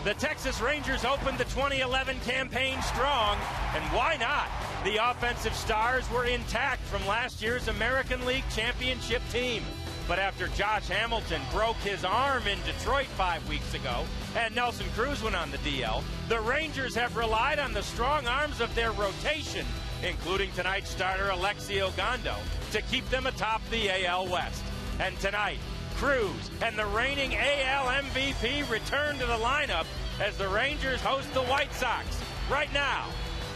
The Texas Rangers opened the 2011 campaign strong, and why not? The offensive stars were intact from last year's American League Championship team. But after Josh Hamilton broke his arm in Detroit 5 weeks ago, and Nelson Cruz went on the DL, the Rangers have relied on the strong arms of their rotation, including tonight's starter Alexi Ogando, to keep them atop the AL West. And tonight, Cruz and the reigning AL MVP return to the lineup as the Rangers host the White Sox right now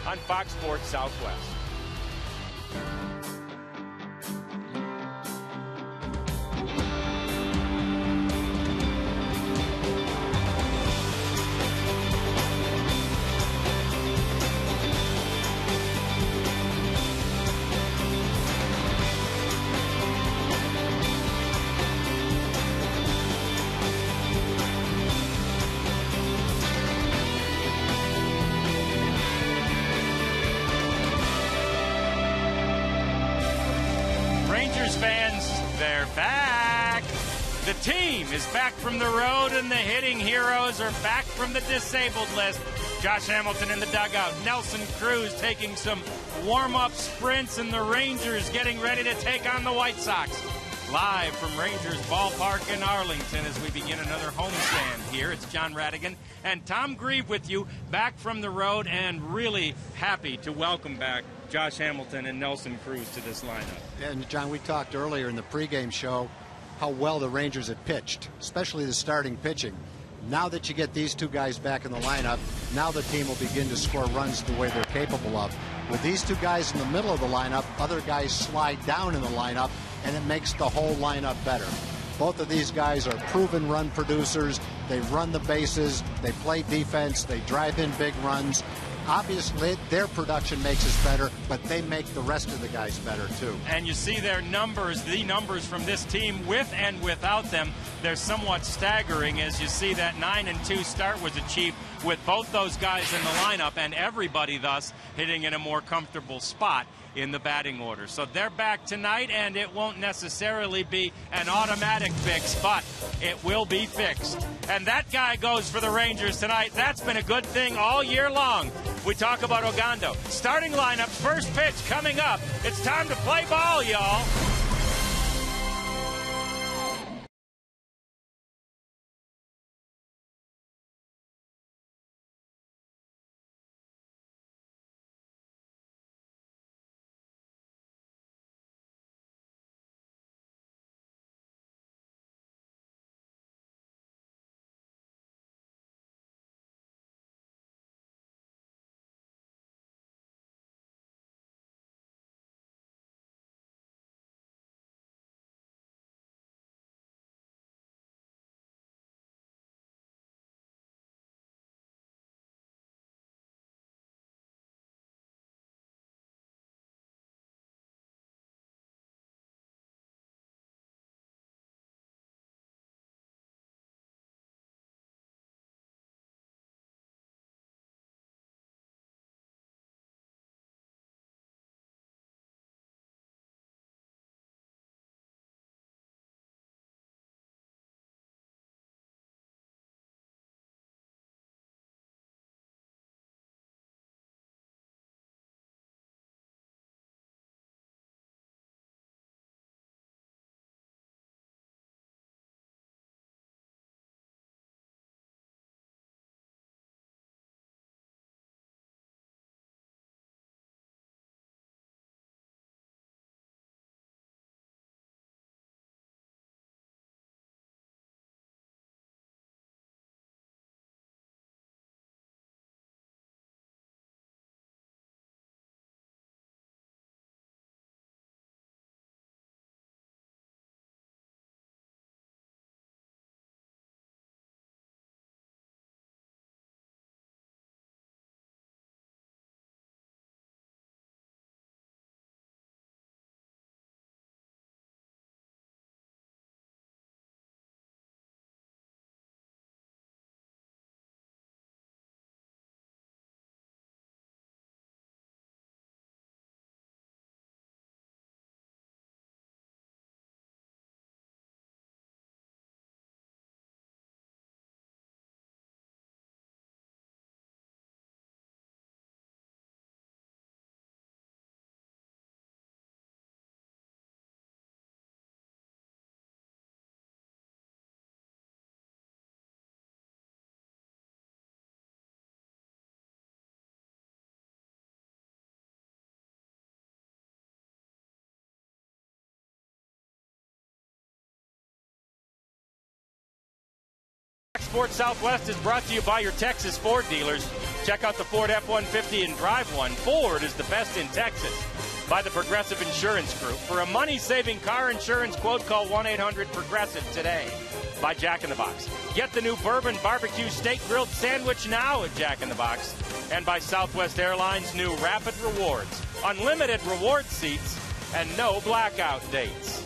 on Fox Sports Southwest. Rangers fans, they're back. The team is back from the road, and the hitting heroes are back from the disabled list. Josh Hamilton in the dugout, Nelson Cruz taking some warm-up sprints, and the Rangers getting ready to take on the White Sox. Live from Rangers Ballpark in Arlington as we begin another homestand here. It's John Radigan and Tom Grieve with you, back from the road, and really happy to welcome back Josh Hamilton and Nelson Cruz to this lineup. And John, we talked earlier in the pregame show how well the Rangers had pitched, especially the starting pitching. Now that you get these two guys back in the lineup, now the team will begin to score runs the way they're capable of. With these two guys in the middle of the lineup, other guys slide down in the lineup, and it makes the whole lineup better. Both of these guys are proven run producers. They run the bases, they play defense, they drive in big runs. Obviously, their production makes us better, but they make the rest of the guys better, too. And you see their numbers, the numbers from this team with and without them, they're somewhat staggering as you see that 9-2 start was achieved with both those guys in the lineup and everybody thus hitting in a more comfortable spot in the batting order. So they're back tonight, and it won't necessarily be an automatic fix, but it will be fixed. And that guy goes for the Rangers tonight. That's been a good thing all year long. We talk about Ogando. Starting lineup, first pitch coming up. It's time to play ball, y'all. Motorsports Southwest is brought to you by your Texas Ford dealers. Check out the Ford F-150 and drive one. Ford is the best in Texas. By the Progressive Insurance Group. For a money-saving car insurance quote, call 1-800-PROGRESSIVE today. By Jack in the Box. Get the new bourbon barbecue steak grilled sandwich now at Jack in the Box. And by Southwest Airlines' new Rapid Rewards. Unlimited reward seats and no blackout dates.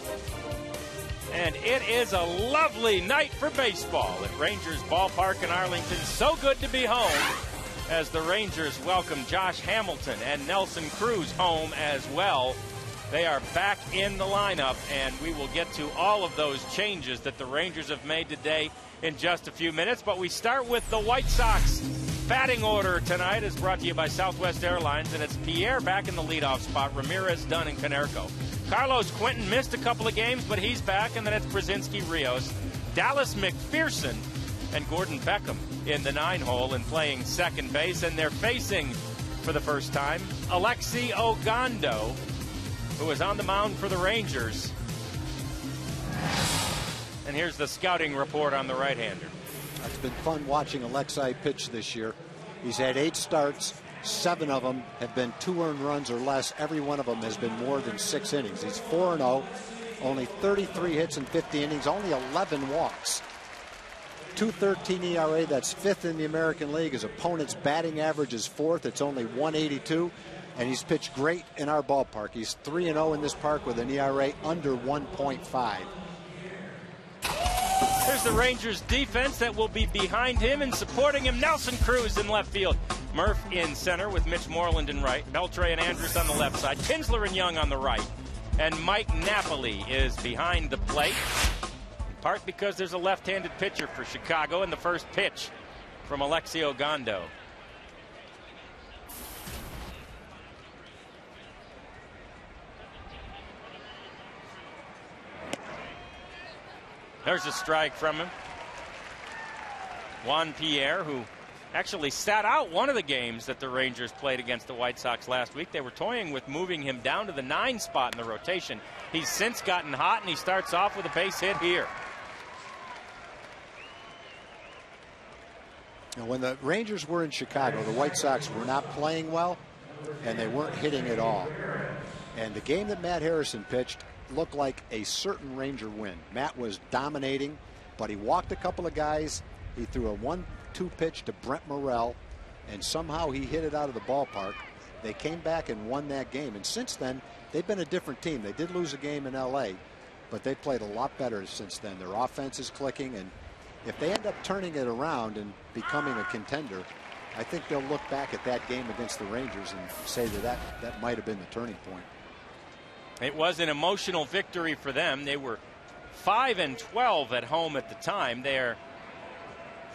And it is a lovely night for baseball at Rangers Ballpark in Arlington. So good to be home as the Rangers welcome Josh Hamilton and Nelson Cruz home as well. They are back in the lineup, and we will get to all of those changes that the Rangers have made today in just a few minutes. But we start with the White Sox. Batting order tonight is brought to you by Southwest Airlines, and it's Pierre back in the leadoff spot, Ramirez, Dunn, and Konerko. Carlos Quinton missed a couple of games, but he's back, and then it's Brzezinski, Rios, Dallas McPherson, and Gordon Beckham in the 9-hole and playing second base. And they're facing, for the first time, Alexi Ogando, who is on the mound for the Rangers. And here's the scouting report on the right-hander. It's been fun watching Alexi pitch this year. He's had 8 starts. 7 of them have been 2 earned runs or less. Every one of them has been more than 6 innings. He's 4-0, only 33 hits in 50 innings, only 11 walks. 2.13 ERA, that's 5th in the American League. His opponent's batting average is 4th. It's only 182, and he's pitched great in our ballpark. He's 3-0 in this park with an ERA under 1.5. Here's the Rangers defense that will be behind him and supporting him. Nelson Cruz in left field. Murph in center with Mitch Moreland in right. Beltre and Andrus on the left side. Kinsler and Young on the right. And Mike Napoli is behind the plate. In part because there's a left-handed pitcher for Chicago, and the first pitch from Alexi Ogando. There's a strike from him. Juan Pierre, who actually sat out one of the games that the Rangers played against the White Sox last week. They were toying with moving him down to the 9 spot in the rotation. He's since gotten hot, and he starts off with a base hit here. Now, when the Rangers were in Chicago, the White Sox were not playing well, and they weren't hitting at all. And the game that Matt Harrison pitched looked like a certain Ranger win. Matt was dominating, but he walked a couple of guys. He threw a 1-2 pitch to Brent Morrell, and somehow he hit it out of the ballpark. They came back and won that game, and since then they've been a different team. They did lose a game in LA, but they played a lot better since then. Their offense is clicking, and if they end up turning it around and becoming a contender, I think they'll look back at that game against the Rangers and say that might have been the turning point. It was an emotional victory for them. They were 5-12 at home at the time. They are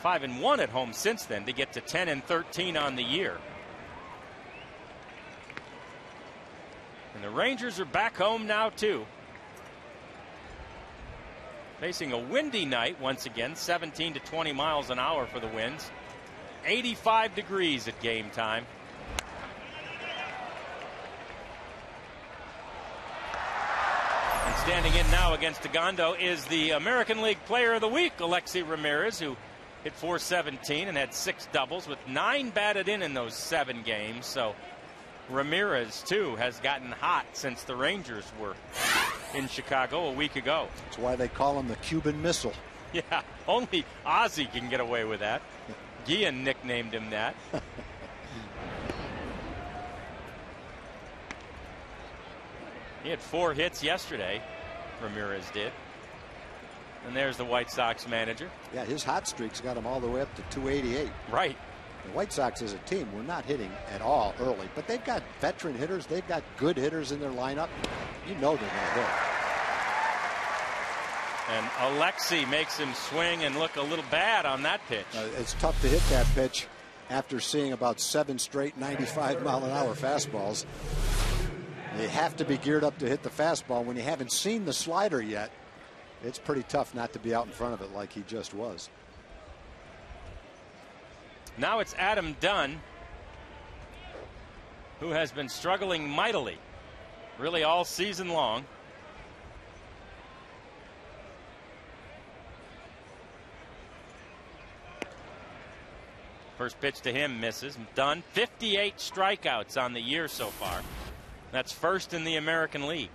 5-1 at home since then. They get to 10-13 on the year. And the Rangers are back home now too. Facing a windy night once again, 17 to 20 miles an hour for the winds. 85 degrees at game time. And standing in now against Ogando is the American League Player of the Week, Alexi Ramirez, who hit .417 and had 6 doubles with 9 batted in those 7 games. So Ramirez, too, has gotten hot since the Rangers were in Chicago a week ago. That's why they call him the Cuban Missile. Yeah, only Ozzy can get away with that. Guillen nicknamed him that. He had 4 hits yesterday, Ramirez did. And there's the White Sox manager. Yeah, his hot streaks got him all the way up to 288. Right. The White Sox as a team were not hitting at all early, but they've got veteran hitters. They've got good hitters in their lineup. You know they're going to hit. And Alexi makes him swing and look a little bad on that pitch. It's tough to hit that pitch after seeing about 7 straight 95-mile-an-hour fastballs. You have to be geared up to hit the fastball. When you haven't seen the slider yet, it's pretty tough not to be out in front of it like he just was. Now it's Adam Dunn, who has been struggling mightily, really all season long. First pitch to him misses. Dunn, 58 strikeouts on the year so far. That's first in the American League.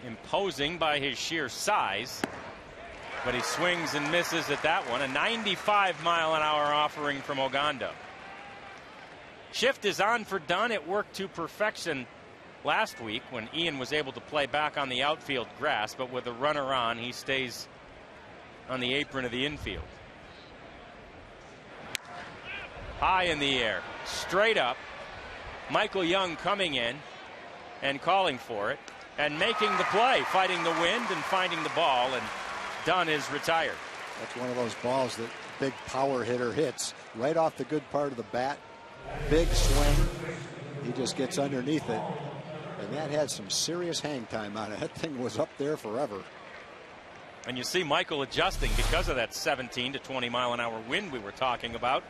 Imposing by his sheer size, but he swings and misses at that one. A 95-mile-an-hour offering from Ogando. Shift is on for Dunn. It worked to perfection last week when Ian was able to play back on the outfield grass, but with a runner on, he stays on the apron of the infield. High in the air, straight up. Michael Young coming in and calling for it and making the play, fighting the wind and finding the ball, and Dunn is retired. That's one of those balls that big power hitter hits right off the good part of the bat. Big swing. He just gets underneath it, and that had some serious hang time on it. That thing was up there forever. And you see Michael adjusting because of that 17 to 20 mile an hour wind we were talking about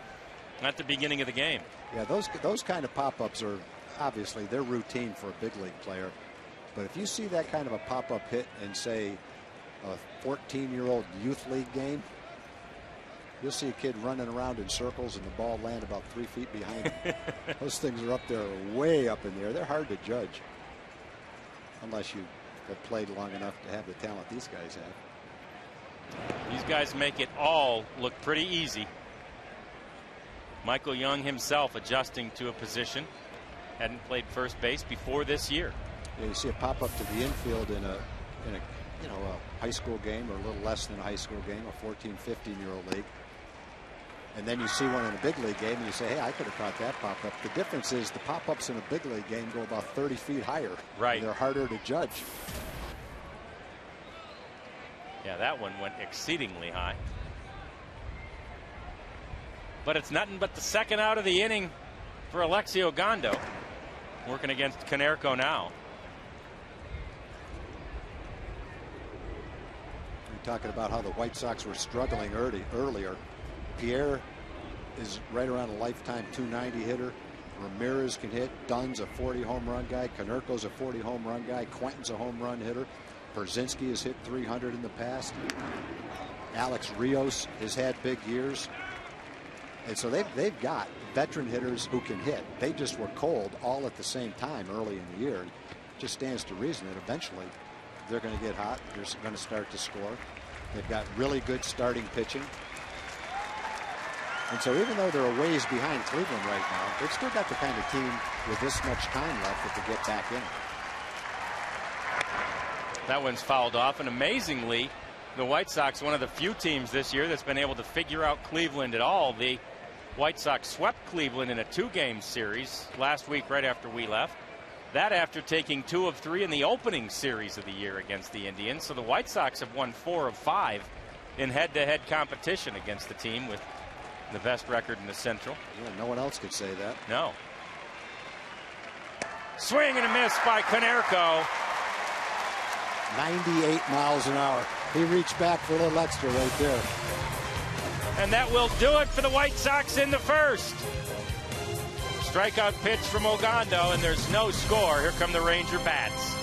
at the beginning of the game. Yeah, those kind of pop-ups are obviously they're routine for a big league player. But if you see that kind of a pop-up hit in, say, a 14-year-old youth league game, you'll see a kid running around in circles and the ball land about 3 feet behind him. Those things are up there, way up in the air. They're hard to judge unless you have played long enough to have the talent these guys have. These guys make it all look pretty easy. Michael Young himself adjusting to a position. Hadn't played first base before this year. Yeah, you see a pop up to the infield in a high school game, or a little less than a high school game, a 14, 15-year-old league. And then you see one in a big league game and you say, hey, I could have caught that pop up. The difference is the pop ups in a big league game go about 30 feet higher. Right. They're harder to judge. Yeah, that one went exceedingly high. But it's nothing but the second out of the inning for Alexi Ogando, working against Konerko now. We're talking about how the White Sox were struggling earlier. Pierre is right around a lifetime 290 hitter. Ramirez can hit. Dunn's a 40 home run guy. Konerko's a 40 home run guy. Quentin's a home run hitter. Brzezinski has hit 300 in the past. Alex Rios has had big years. And so they've got veteran hitters who can hit. They just were cold all at the same time early in the year. It just stands to reason that eventually they're going to get hot. They're going to start to score. They've got really good starting pitching. And so even though they're a ways behind Cleveland right now, they've still got the kind of team with this much time left that they get back in. That one's fouled off, and amazingly, the White Sox, one of the few teams this year that's been able to figure out Cleveland at all. The White Sox swept Cleveland in a 2-game series last week right after we left. That after taking 2 of 3 in the opening series of the year against the Indians. So the White Sox have won 4 of 5 in head-to-head competition against the team with the best record in the Central. Yeah, no one else could say that. No. Swing and a miss by Konerko. 98 miles an hour. He reached back for a little extra right there. And that will do it for the White Sox in the first. Strikeout pitch from Ogando, and there's no score. Here come the Ranger bats.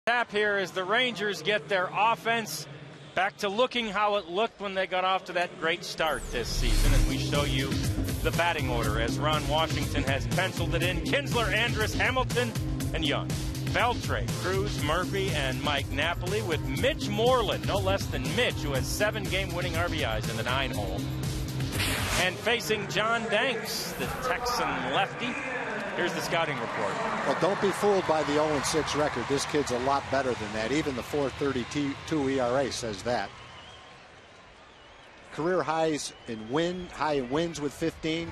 Tap here as the Rangers get their offense back to looking how it looked when they got off to that great start this season. And we show you the batting order as Ron Washington has penciled it in. Kinsler, Andrus, Hamilton, and Young. Beltre, Cruz, Murphy, and Mike Napoli, with Mitch Moreland, no less than Mitch, who has 7 game-winning RBIs in the 9-hole. And facing John Danks, the Texan lefty. Here's the scouting report. Well, don't be fooled by the 0-6 record. This kid's a lot better than that. Even the 4.32 ERA says that. Career highs in wins with 15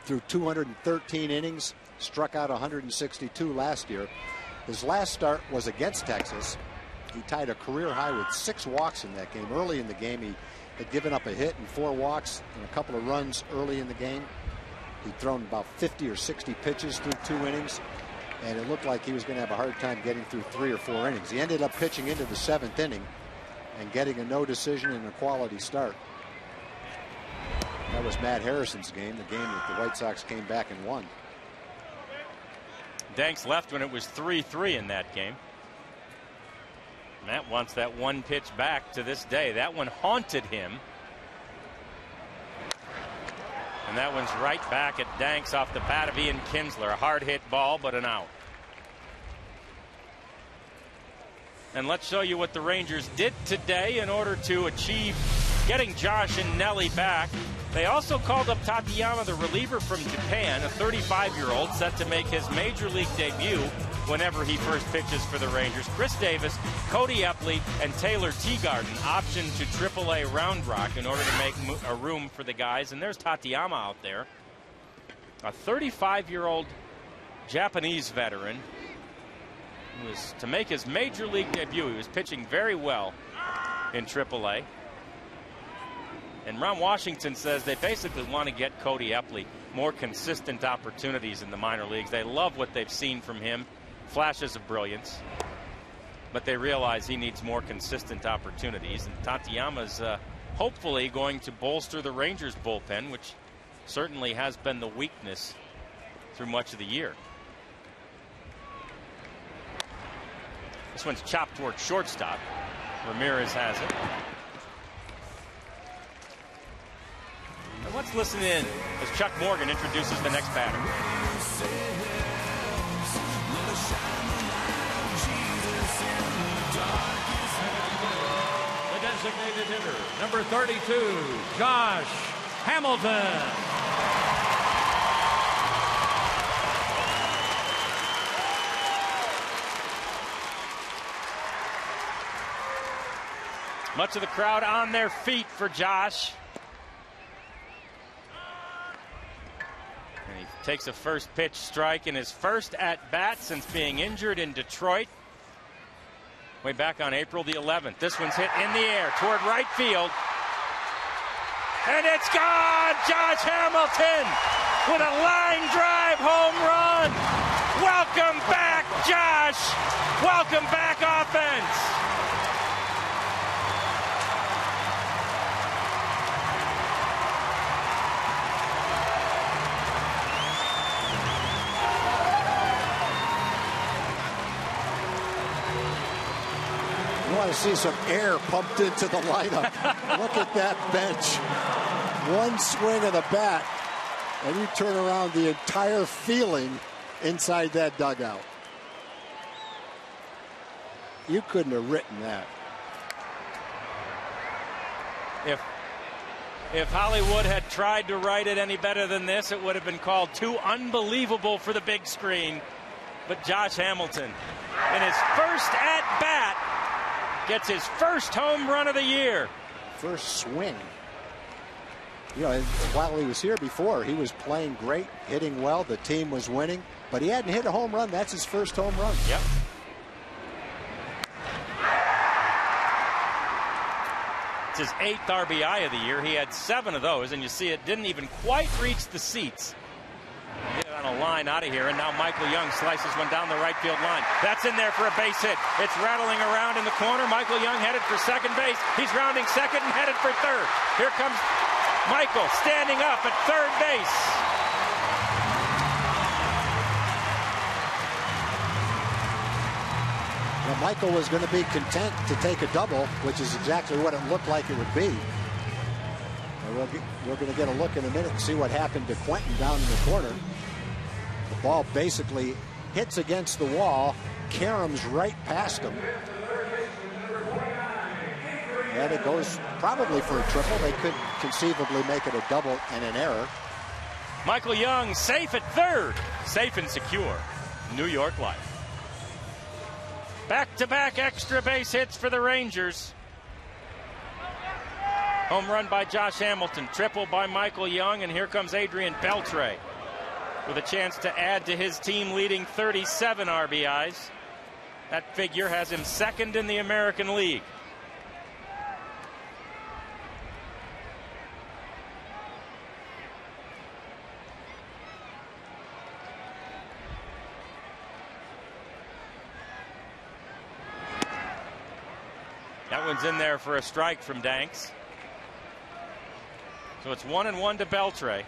through 213 innings. Struck out 162 last year. His last start was against Texas. He tied a career high with 6 walks in that game. Early in the game, he had given up a hit and 4 walks and a couple of runs early in the game. He'd thrown about 50 or 60 pitches through 2 innings, and it looked like he was going to have a hard time getting through 3 or 4 innings. He ended up pitching into the 7th inning and getting a no decision and a quality start. That was Matt Harrison's game, the game that the White Sox came back and won. Danks left when it was 3-3 in that game. Matt wants that one pitch back to this day. That one haunted him. And that one's right back at Danks off the bat of Ian Kinsler. A hard hit ball, but an out. And let's show you what the Rangers did today in order to achieve getting Josh and Nelly back. They also called up Tateyama, the reliever from Japan, a 35-year-old set to make his major league debut whenever he first pitches for the Rangers. Chris Davis, Cody Epley, and Taylor Teagarden optioned to AAA Round Rock in order to make a room for the guys. And there's Tateyama out there, a 35-year-old Japanese veteran who was to make his major league debut. He was pitching very well in AAA. And Ron Washington says they basically want to get Cody Epley more consistent opportunities in the minor leagues. They love what they've seen from him, flashes of brilliance, but they realize he needs more consistent opportunities. And Tateyama's hopefully going to bolster the Rangers bullpen, which certainly has been the weakness through much of the year. This one's chopped toward shortstop. Ramirez has it. And let's listen in as Chuck Morgan introduces the next batter. The designated hitter, number 32, Josh Hamilton. Much of the crowd on their feet for Josh. And he takes a first pitch strike in his first at bat since being injured in Detroit way back on April the 11th. This one's hit in the air toward right field. And it's gone! Josh Hamilton with a line drive home run. Welcome back, Josh. Welcome back, offense. You want to see some air pumped into the lineup. Look at that bench. One swing of the bat, and you turn around the entire feeling inside that dugout. You couldn't have written that. If Hollywood had tried to write it any better than this, it would have been called too unbelievable for the big screen. But Josh Hamilton, in his first at bat, gets his first home run of the year. First swing. You know, while he was here before, he was playing great, hitting well. The team was winning, but he hadn't hit a home run. That's his first home run. Yep. It's his 8th RBI of the year. He had 7 of those, and you see it didn't even quite reach the seats. Hit on a line out of here, and now Michael Young slices one down the right field line. That's in there for a base hit. It's rattling around in the corner. Michael Young headed for second base. He's rounding second and headed for third. Here comes Michael standing up at third base. Well, Michael was going to be content to take a double, which is exactly what it looked like it would be. We're going to get a look in a minute and see what happened to Quentin down in the corner. The ball basically hits against the wall, caroms right past him. And it goes probably for a triple. They could conceivably make it a double and an error. Michael Young safe at third. Safe and secure. New York Life. Back-to-back extra base hits for the Rangers. Home run by Josh Hamilton. Triple by Michael Young. And here comes Adrian Beltre with a chance to add to his team-leading 37 RBIs. That figure has him second in the American League. That one's in there for a strike from Danks. So it's 1-1 to Beltre.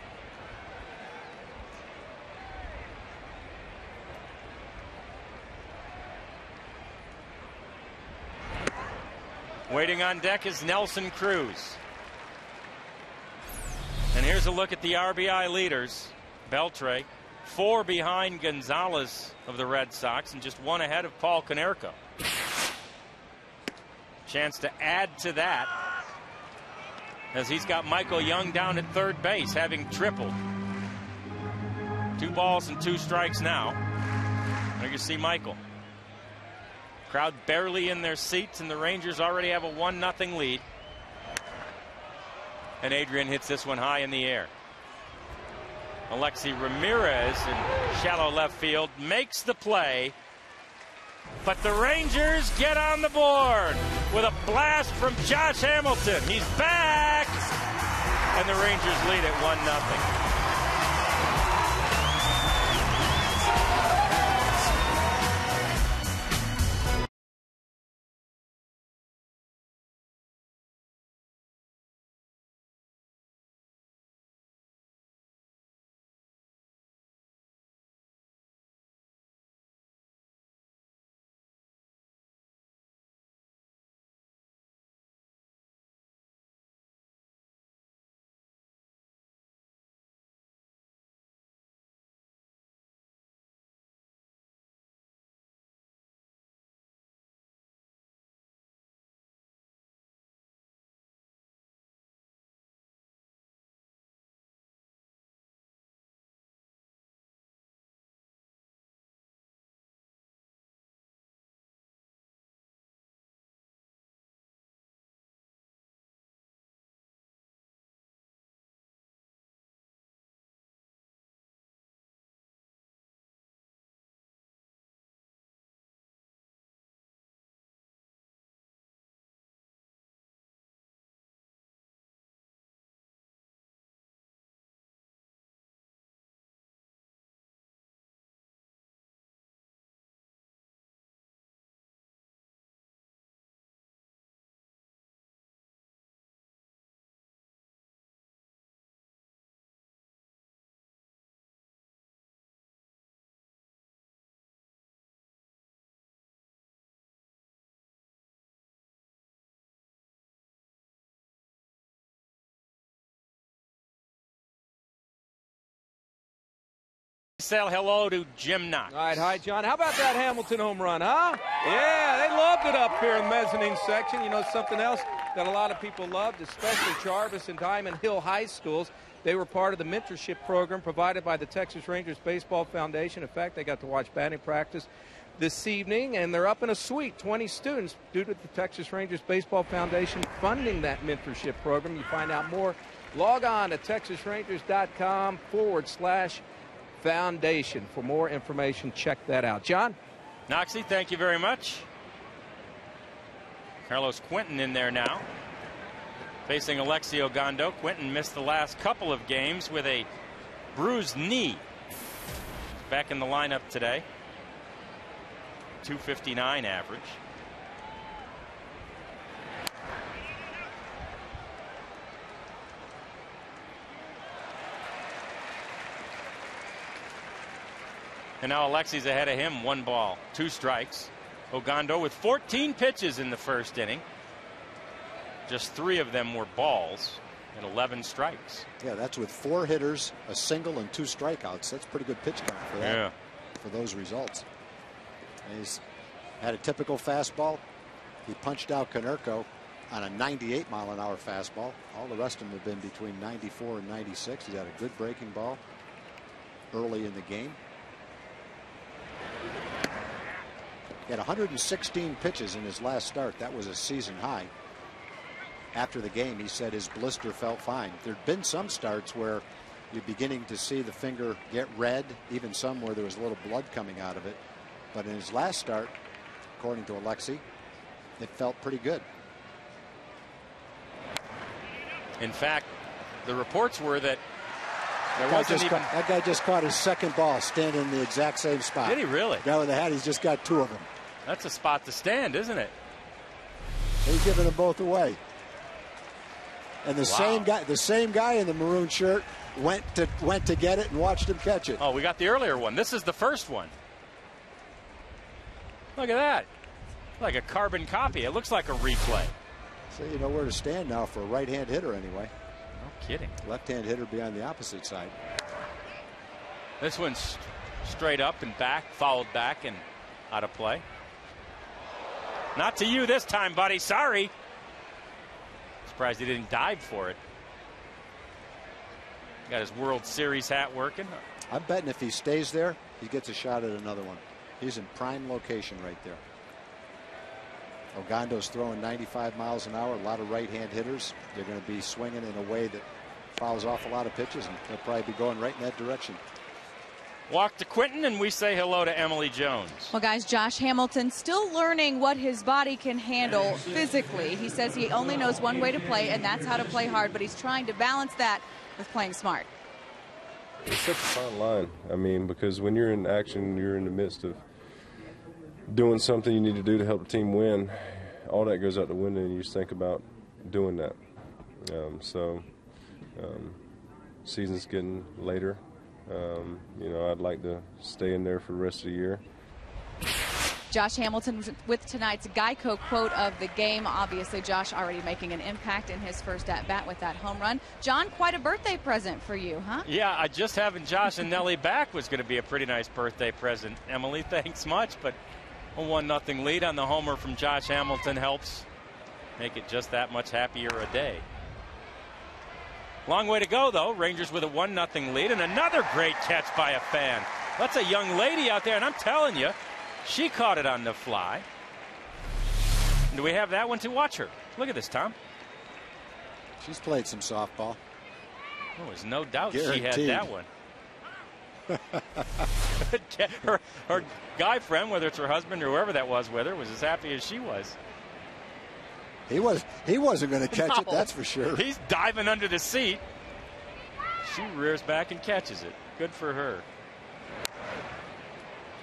Waiting on deck is Nelson Cruz. And here's a look at the RBI leaders. Beltre, 4 behind Gonzalez of the Red Sox and just 1 ahead of Paul Konerko. Chance to add to that as he's got Michael Young down at third base, having tripled. 2 balls and 2 strikes now. There you see Michael. Crowd barely in their seats, and the Rangers already have a 1-0 lead. And Adrian hits this one high in the air. Alexi Ramirez in shallow left field makes the play. But the Rangers get on the board with a blast from Josh Hamilton. He's back, and the Rangers lead at 1-0. Say hello to Jim Knox. All right, hi, John. How about that Hamilton home run, huh? Yeah, they loved it up here in the mezzanine section. You know, something else that a lot of people loved, especially Jarvis and Diamond Hill High Schools. They were part of the mentorship program provided by the Texas Rangers Baseball Foundation. In fact, they got to watch batting practice this evening, and they're up in a suite, 20 students, due to the Texas Rangers Baseball Foundation funding that mentorship program. You find out more, log on to texasrangers.com/foundation. For more information, check that out. John? Noxie, thank you very much. Carlos Quentin in there now, facing Alexi Ogando. Quentin missed the last couple of games with a bruised knee. Back in the lineup today. 259 average. And now Alexi's ahead of him, 1 ball, 2 strikes. Ogando with 14 pitches in the first inning. Just 3 of them were balls and 11 strikes. Yeah, that's with 4 hitters, a single, and 2 strikeouts. That's pretty good pitch count for that. Yeah. For those results. And he's had a typical fastball. He punched out Konerko on a 98-mile-an-hour fastball. All the rest of them have been between 94 and 96. He's had a good breaking ball early in the game. He had 116 pitches in his last start. That was a season high. After the game, he said his blister felt fine. There'd been some starts where you're beginning to see the finger get red, even some where there was a little blood coming out of it. But in his last start, according to Alexi, it felt pretty good. In fact, the reports were that that guy just caught his second ball standing in the exact same spot. Did he really? Guy with the hat, he's just got 2 of them. That's a spot to stand, isn't it? He's giving them both away. And the same guy in the maroon shirt went to get it and watched him catch it. Oh, we got the earlier one. This is the first one. Look at that. Like a carbon copy. It looks like a replay. So you know where to stand now for a right-hand hitter anyway. No kidding. Left-hand hitter be on the opposite side. This one's straight up and back, fouled back and out of play. Not to you this time, buddy. Sorry. Surprised he didn't dive for it. Got his World Series hat working. I'm betting if he stays there, he gets a shot at another one. He's in prime location right there. Ogando's throwing 95 miles an hour. A lot of right-hand hitters. They're going to be swinging in a way that fouls off a lot of pitches, and they'll probably be going right in that direction. Walk to Quinton, and we say hello to Emily Jones. Well, guys, Josh Hamilton still learning what his body can handle physically. He says he only knows one way to play, and that's how to play hard, but he's trying to balance that with playing smart. It's such a fine line. I mean, because when you're in action, you're in the midst of doing something you need to do to help the team win. All that goes out the window, and you just think about doing that. Season's getting later. You know, I'd like to stay in there for the rest of the year. Josh Hamilton with tonight's Geico quote of the game. Obviously, Josh already making an impact in his first at-bat with that home run. John, quite a birthday present for you, huh? Yeah, just having Josh and Nellie back was going to be a pretty nice birthday present. Emily, thanks much, but a 1-0 lead on the homer from Josh Hamilton helps make it just that much happier a day. Long way to go, though. Rangers with a 1-0 lead, and another great catch by a fan. That's a young lady out there, and I'm telling you, she caught it on the fly. Do we have that one to watch her? Look at this, Tom. She's played some softball. There was no doubt Guaranteed. she had that one. her guy friend, whether it's her husband or whoever that was with her, was as happy as she was. He wasn't going to catch it, that's for sure. He's diving under the seat. She rears back and catches it. Good for her.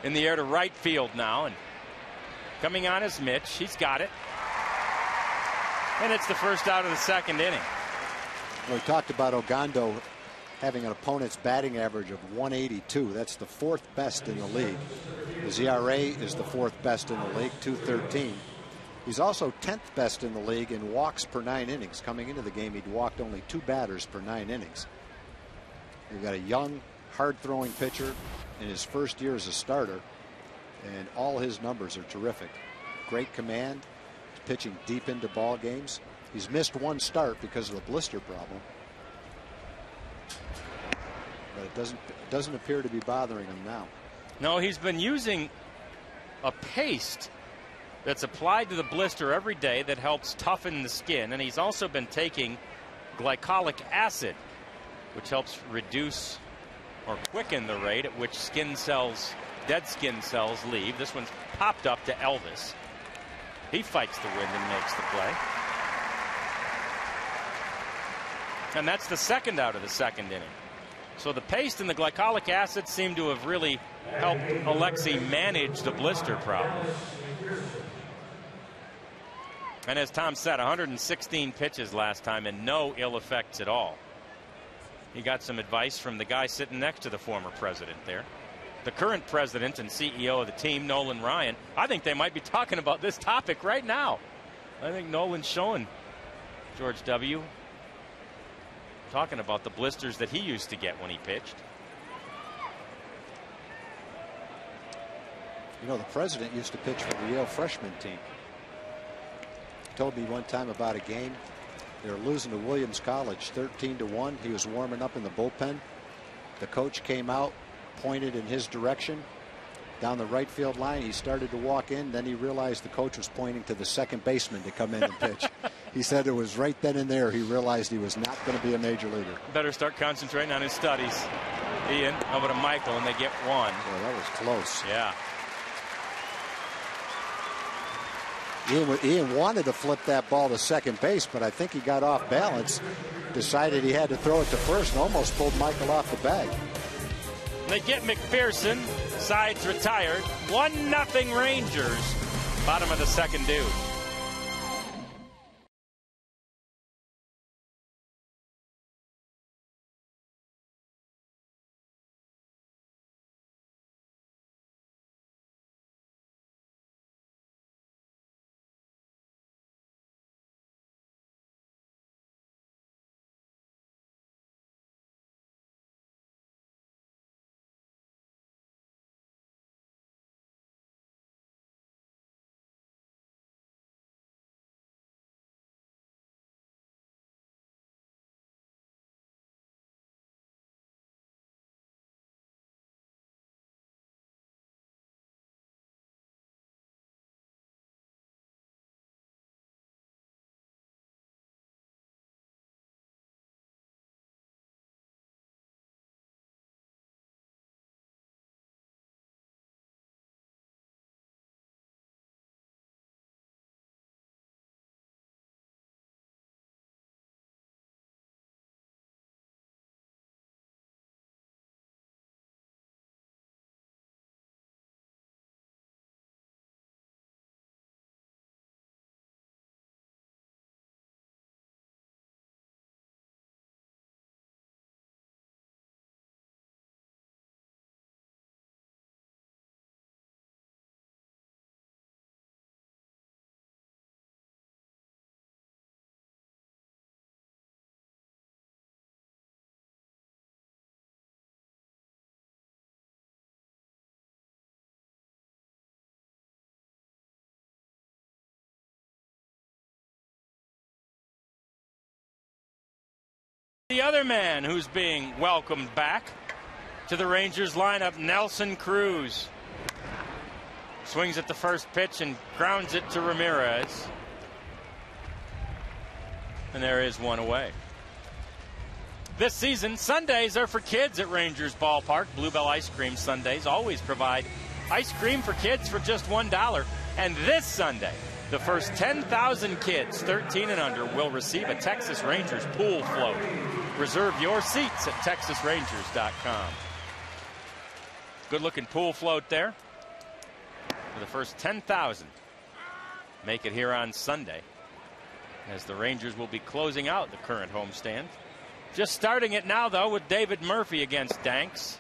In the air to right field now, and coming on is Mitch. He's got it. And it's the first out of the second inning. We talked about Ogando having an opponent's batting average of 182. That's the 4th best in the league. His ERA is the 4th best in the league, 2.13. He's also 10th best in the league in walks per 9 innings. Coming into the game, he'd walked only 2 batters per 9 innings. You've got a young, hard-throwing pitcher in his first year as a starter, and all his numbers are terrific. Great command. He's pitching deep into ball games. He's missed 1 start because of the blister problem, but it doesn't appear to be bothering him now. No, he's been using a paste that's applied to the blister every day that helps toughen the skin, and he's also been taking glycolic acid, which helps reduce or quicken the rate at which skin cells, dead skin cells, leave. This one's popped up to Elvis. He fights the wind and makes the play. And that's the second out of the second inning. So the paste and the glycolic acid seem to have really helped Alexi manage the blister problem. And as Tom said, 116 pitches last time and no ill effects at all. He got some advice from the guy sitting next to the former president there. the current president and CEO of the team, Nolan Ryan. I think they might be talking about this topic right now. I think Nolan's showing George W. talking about the blisters that he used to get when he pitched. You know, the president used to pitch for the Yale freshman team. He told me one time about a game. They were losing to Williams College 13-1. He was warming up in the bullpen. The coach came out, pointed in his direction down the right field line. He started to walk in. Then he realized the coach was pointing to the second baseman to come in and pitch. He said it was right then and there he realized he was not going to be a major leaguer. Better start concentrating on his studies. Ian over to Michael, and they get one. Boy, that was close. Yeah. Ian wanted to flip that ball to second base, but I think he got off balance, decided he had to throw it to first, and almost pulled Michael off the bag. They get McPherson. Sides retired. 1-0 Rangers. Bottom of the second due. The other man who's being welcomed back to the Rangers lineup, Nelson Cruz. Swings at the first pitch and grounds it to Ramirez. And there is one away. This season, Sundays are for kids at Rangers Ballpark. Bluebell Ice Cream Sundays always provide ice cream for kids for just $1. And this Sunday, the first 10,000 kids 13 and under will receive a Texas Rangers pool float. Reserve your seats at TexasRangers.com. Good looking pool float there for the first 10,000. Make it here on Sunday as the Rangers will be closing out the current homestand. Just starting it now, though, with David Murphy against Danks.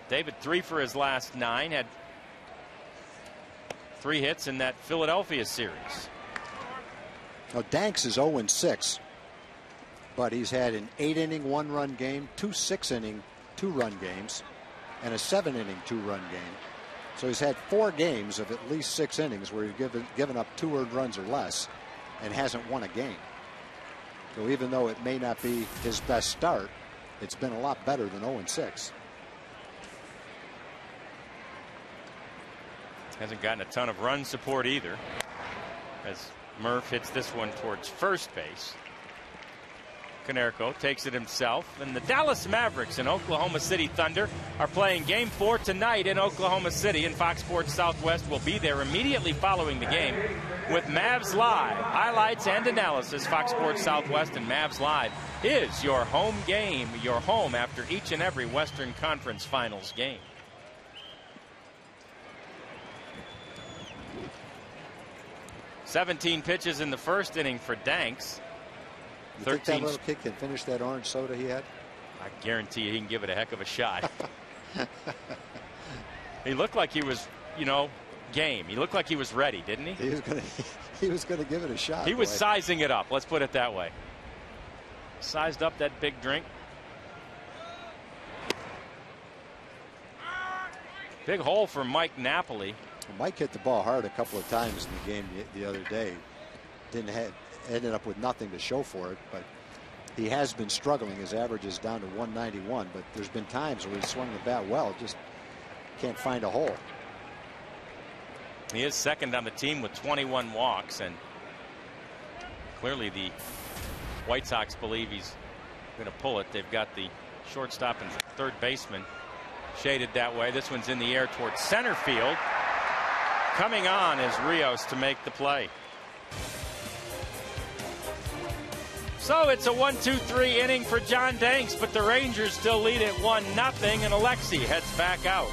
David 3 for his last 9, had 3 hits in that Philadelphia series. Now, Danks is 0-6, but he's had an 8-inning 1-run game, 2 6-inning 2-run games, and a 7-inning 2-run game. So he's had 4 games of at least 6 innings where he's given up 2 earned runs or less and hasn't won a game. So even though it may not be his best start, it's been a lot better than 0-6. Hasn't gotten a ton of run support either, as Murph hits this one towards first base. Konerko takes it himself, and the Dallas Mavericks and Oklahoma City Thunder are playing Game 4 tonight in Oklahoma City, and Fox Sports Southwest will be there immediately following the game with Mavs Live. Highlights and analysis. Fox Sports Southwest and Mavs Live is your home game, your home after each and every Western Conference Finals game. .17 pitches in the first inning for Danks. You think that little kid can finish that orange soda he had? I guarantee you he can give it a heck of a shot. He looked like he was, you know, game. He looked like he was ready, didn't he? He was gonna give it a shot. He was sizing it up. Let's put it that way. Sized up that big drink. Big hole for Mike Napoli. Well, Mike hit the ball hard a couple of times in the game the other day. Ended up with nothing to show for it, but he has been struggling. His average is down to 191, but there's been times where he swung the bat well, just can't find a hole. He is second on the team with 21 walks, and clearly the White Sox believe he's going to pull it. They've got the shortstop and third baseman shaded that way. This one's in the air towards center field. Coming on is Rios to make the play. So it's a 1-2-3 inning for John Danks, but the Rangers still lead at 1-0, and Alexi heads back out.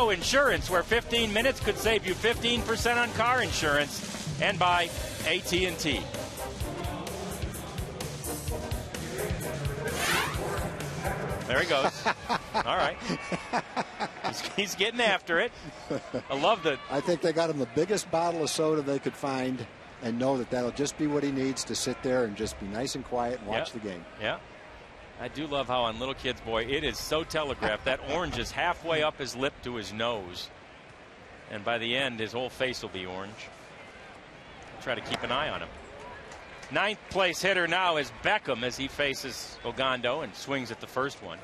Insurance, where 15 minutes could save you 15% on car insurance, and by AT&T. There he goes. All right. He's getting after it. I love that. I think they got him the biggest bottle of soda they could find, and know that that'll just be what he needs to sit there and just be nice and quiet and watch the game. Yeah. I do love how on Little Kids Boy it is so telegraphed. That orange is halfway up his lip to his nose, and by the end his whole face will be orange. Try to keep an eye on him. Ninth place hitter now is Beckham as he faces Ogando and swings at the first one.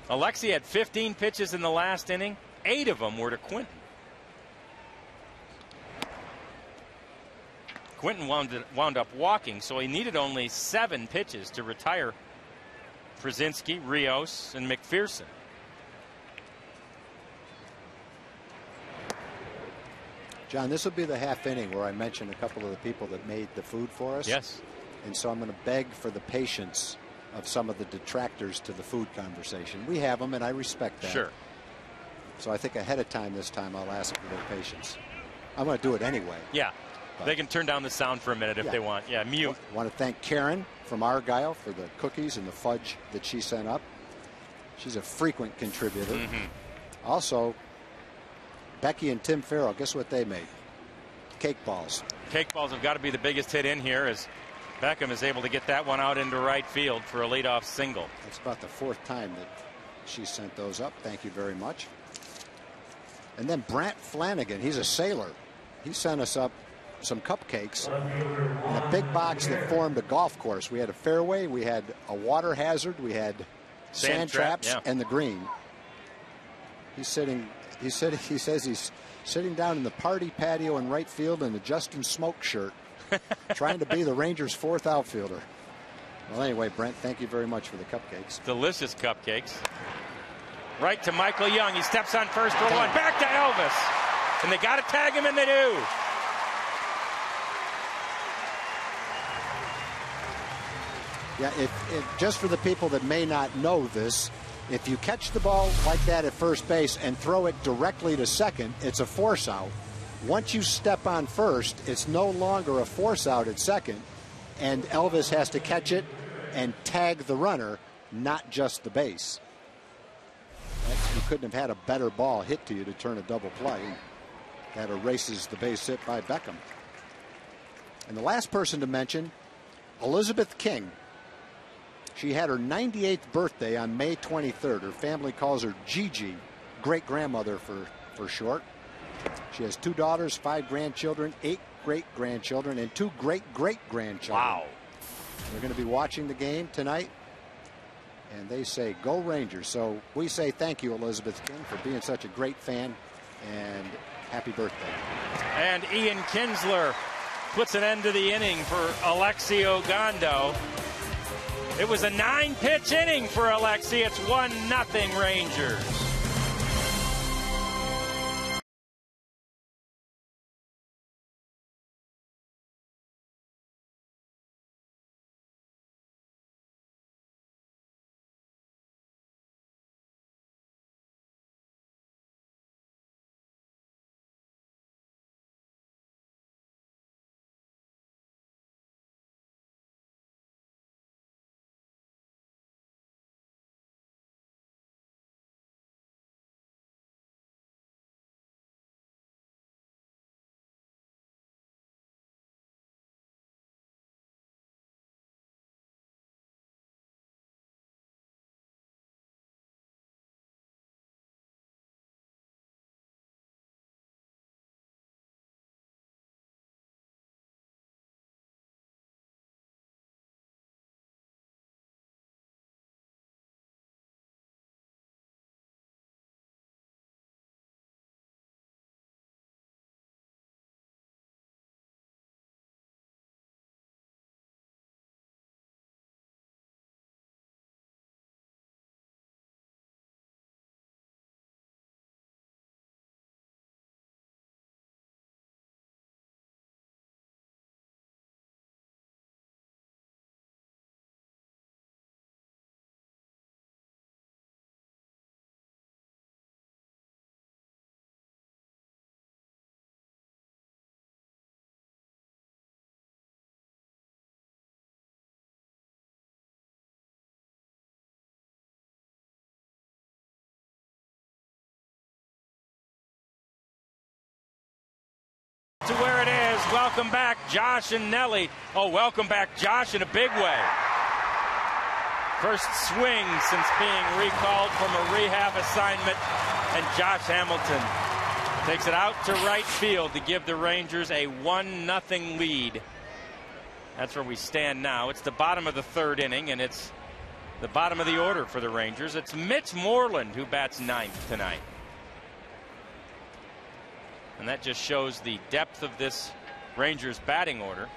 Alexi had 15 pitches in the last inning. 8 of them were to Quinton. Quinton wound up walking, so he needed only 7 pitches to retire Brzezinski, Rios, and McPherson. John, this will be the half inning where I mentioned a couple of the people that made the food for us. Yes. And so I'm going to beg for the patience of some of the detractors to the food conversation. We have them, and I respect that. Sure. So I think ahead of time this time I'll ask for their patience. I'm going to do it anyway. Yeah. They can turn down the sound for a minute if they want. Yeah, mute. I want to thank Karen from Argyle for the cookies and the fudge that she sent up. She's a frequent contributor. Also, Becky and Tim Farrell, guess what they made? Cake balls. Cake balls have got to be the biggest hit in here, as Beckham is able to get that one out into right field for a leadoff single. That's about the 4th time that she sent those up. Thank you very much. And then Brant Flanagan, he's a sailor. He sent us up some cupcakes in a big box that formed a golf course. We had a fairway, we had a water hazard, we had sand traps, and the green. He says he's sitting down in the party patio in right field in a Justin Smoke shirt, trying to be the Rangers' 4th outfielder. Well, anyway, Brent, thank you very much for the cupcakes. Delicious cupcakes. Right to Michael Young. He steps on first for one. Back to Elvis. And they got to tag him, and they do. Yeah, just for the people that may not know this, if you catch the ball like that at first base and throw it directly to second, it's a force out. Once you step on first, it's no longer a force out at second, and Elvis has to catch it and tag the runner, not just the base. You couldn't have had a better ball hit to you to turn a double play. That erases the base hit by Beckham. And the last person to mention, Elizabeth King. She had her 98th birthday on May 23rd. Her family calls her Gigi, great-grandmother for short. She has 2 daughters, 5 grandchildren, 8 great-grandchildren, and 2 great-great-grandchildren. Wow. They're going to be watching the game tonight, and they say, go Rangers. So we say thank you, Elizabeth King, for being such a great fan, and happy birthday. And Ian Kinsler puts an end to the inning for Alexi Ogando. It was a 9-pitch inning for Alexi. It's 1-0 Rangers. To where it is. Welcome back, Josh and Nelly. Oh, welcome back, Josh, in a big way. First swing since being recalled from a rehab assignment. And Josh Hamilton takes it out to right field to give the Rangers a 1-0 lead. That's where we stand now. It's the bottom of the 3rd inning, and it's the bottom of the order for the Rangers. It's Mitch Moreland who bats 9th tonight. And that just shows the depth of this Rangers batting order.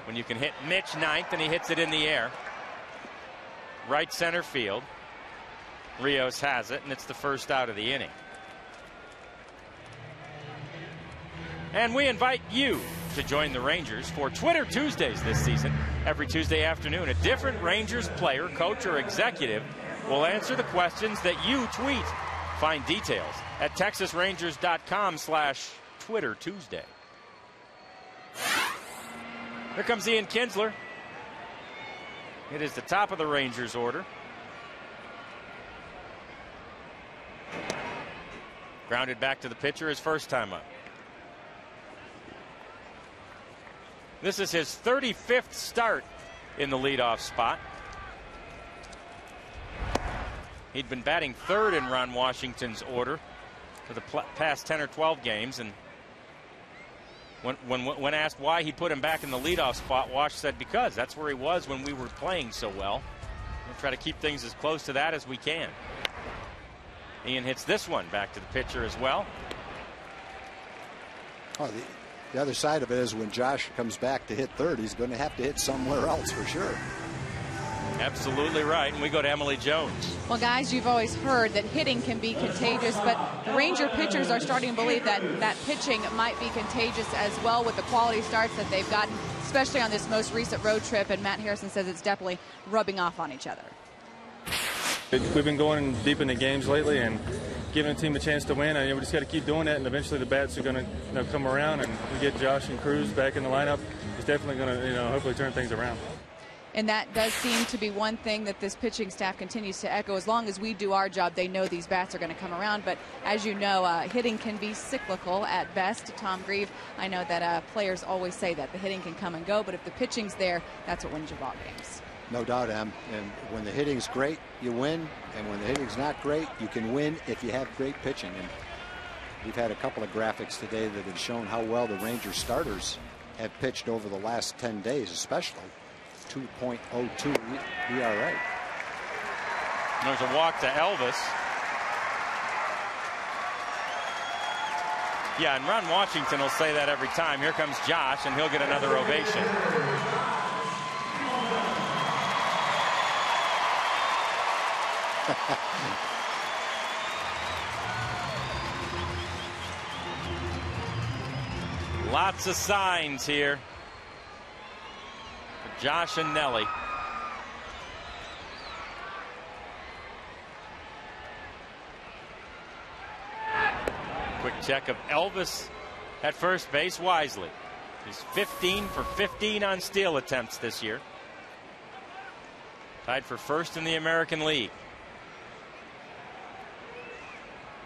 When you can hit Mitch 9th and he hits it in the air. Right center field. Rios has it, and it's the first out of the inning. And we invite you to join the Rangers for Twitter Tuesdays this season. Every Tuesday afternoon, a different Rangers player, coach, or executive will answer the questions that you tweet. Find details at TexasRangers.com/Twitter Tuesday. Here comes Ian Kinsler. It is the top of the Rangers order. Grounded back to the pitcher his first time up. This is his 35th start in the leadoff spot. He'd been batting 3rd in Ron Washington's order for the past 10 or 12 games, and when asked why he put him back in the leadoff spot, Wash said because that's where he was when we were playing so well. We'll try to keep things as close to that as we can. Ian hits this one back to the pitcher as well. Oh, The other side of it is when Josh comes back to hit third, he's going to have to hit somewhere else for sure. Absolutely right. And we go to Emily Jones. Well, guys, you've always heard that hitting can be contagious, but the Ranger pitchers are starting to believe that pitching might be contagious as well with the quality starts that they've gotten, especially on this most recent road trip. And Matt Harrison says it's definitely rubbing off on each other. We've been going deep into games lately and giving the team a chance to win, and we just got to keep doing that, and eventually the bats are going to come around, and if we get Josh and Cruz back in the lineup, it's definitely going to hopefully turn things around. And that does seem to be one thing that this pitching staff continues to echo. As long as we do our job, they know these bats are going to come around. But as you know, hitting can be cyclical at best. Tom Grieve, I know that players always say that the hitting can come and go, but if the pitching's there, that's what wins your ball games. No doubt, Em. And when the hitting's great, you win. And when the hitting's not great, you can win if you have great pitching. And we've had a couple of graphics today that have shown how well the Rangers starters have pitched over the last 10 days, especially 2.02 ERA. There's a walk to Elvis. Yeah, and Ron Washington will say that every time. Here comes Josh, and he'll get another ovation. Lots of signs here for Josh and Nelly. Quick check of Elvis at first base. Wisely, he's 15 for 15 on steal attempts this year, tied for first in the American League.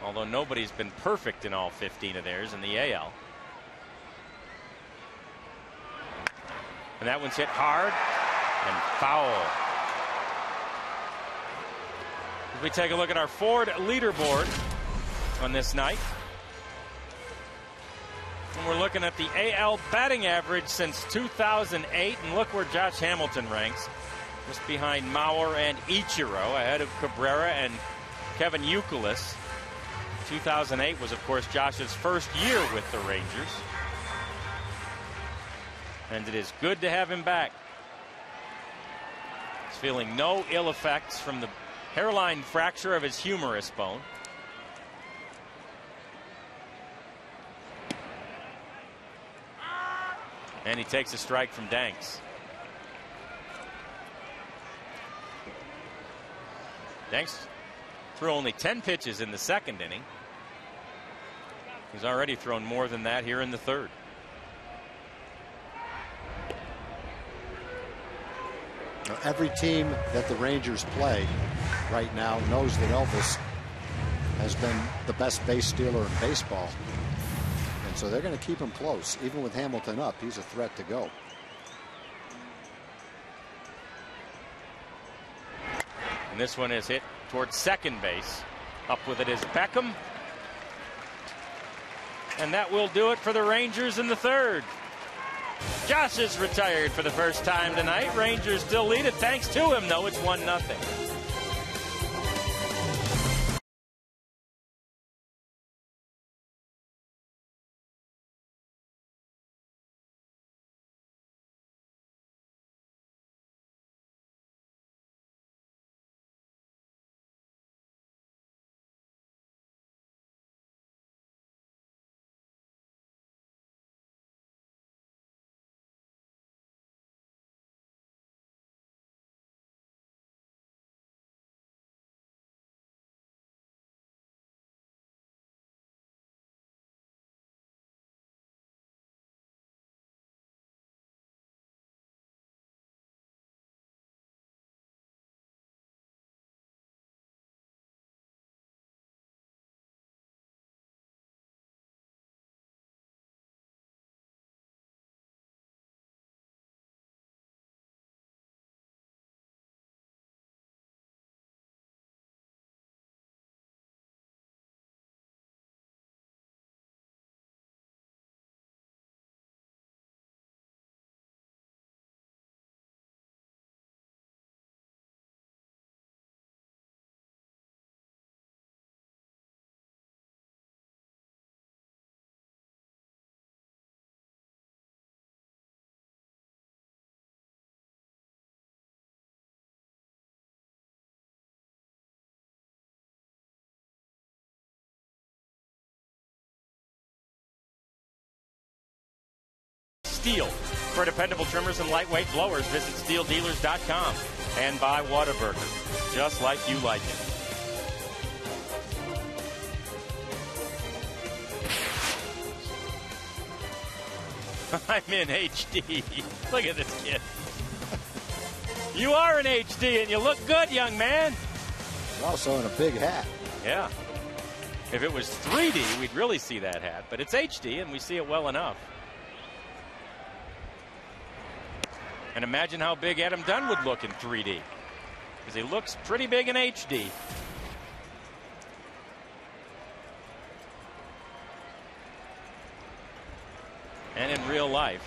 Although nobody's been perfect in all 15 of theirs in the AL. And that one's hit hard and foul. As we take a look at our Ford leaderboard on this night, and we're looking at the AL batting average since 2008, and look where Josh Hamilton ranks, just behind Mauer and Ichiro, ahead of Cabrera and Kevin Youkilis. 2008 was, of course, Josh's first year with the Rangers. And it is good to have him back. He's feeling no ill effects from the hairline fracture of his humerus bone. And he takes a strike from Danks. Danks threw only 10 pitches in the second inning. He's already thrown more than that here in the third. Every team that the Rangers play right now knows that Elvis has been the best base stealer in baseball. And so they're going to keep him close. Even with Hamilton up, he's a threat to go. And this one is hit towards second base. Up with it is Beckham. And that will do it for the Rangers in the third. Josh is retired for the first time tonight. Rangers still lead it. Thanks to him, though, it's 1-0. STIHL. For dependable trimmers and lightweight blowers, visit STIHLdealers.com. And by Whataburger, just like you like it. I'm in HD. Look at this kid. You are in HD, and you look good, young man. You're also in a big hat. Yeah. If it was 3D, we'd really see that hat. But it's HD, and we see it well enough. And imagine how big Adam Dunn would look in 3D. Because he looks pretty big in HD. And in real life.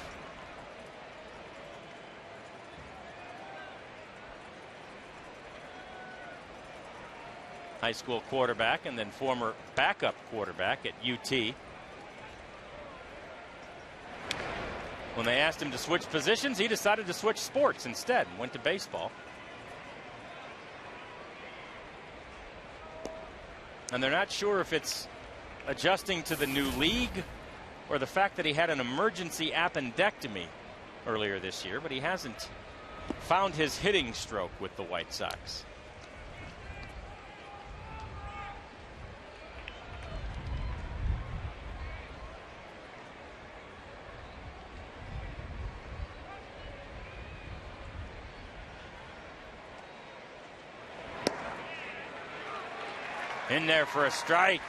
High school quarterback and then former backup quarterback at UT. When they asked him to switch positions, he decided to switch sports instead and went to baseball. And they're not sure if it's adjusting to the new league or the fact that he had an emergency appendectomy earlier this year, but he hasn't found his hitting stroke with the White Sox. In there for a strike.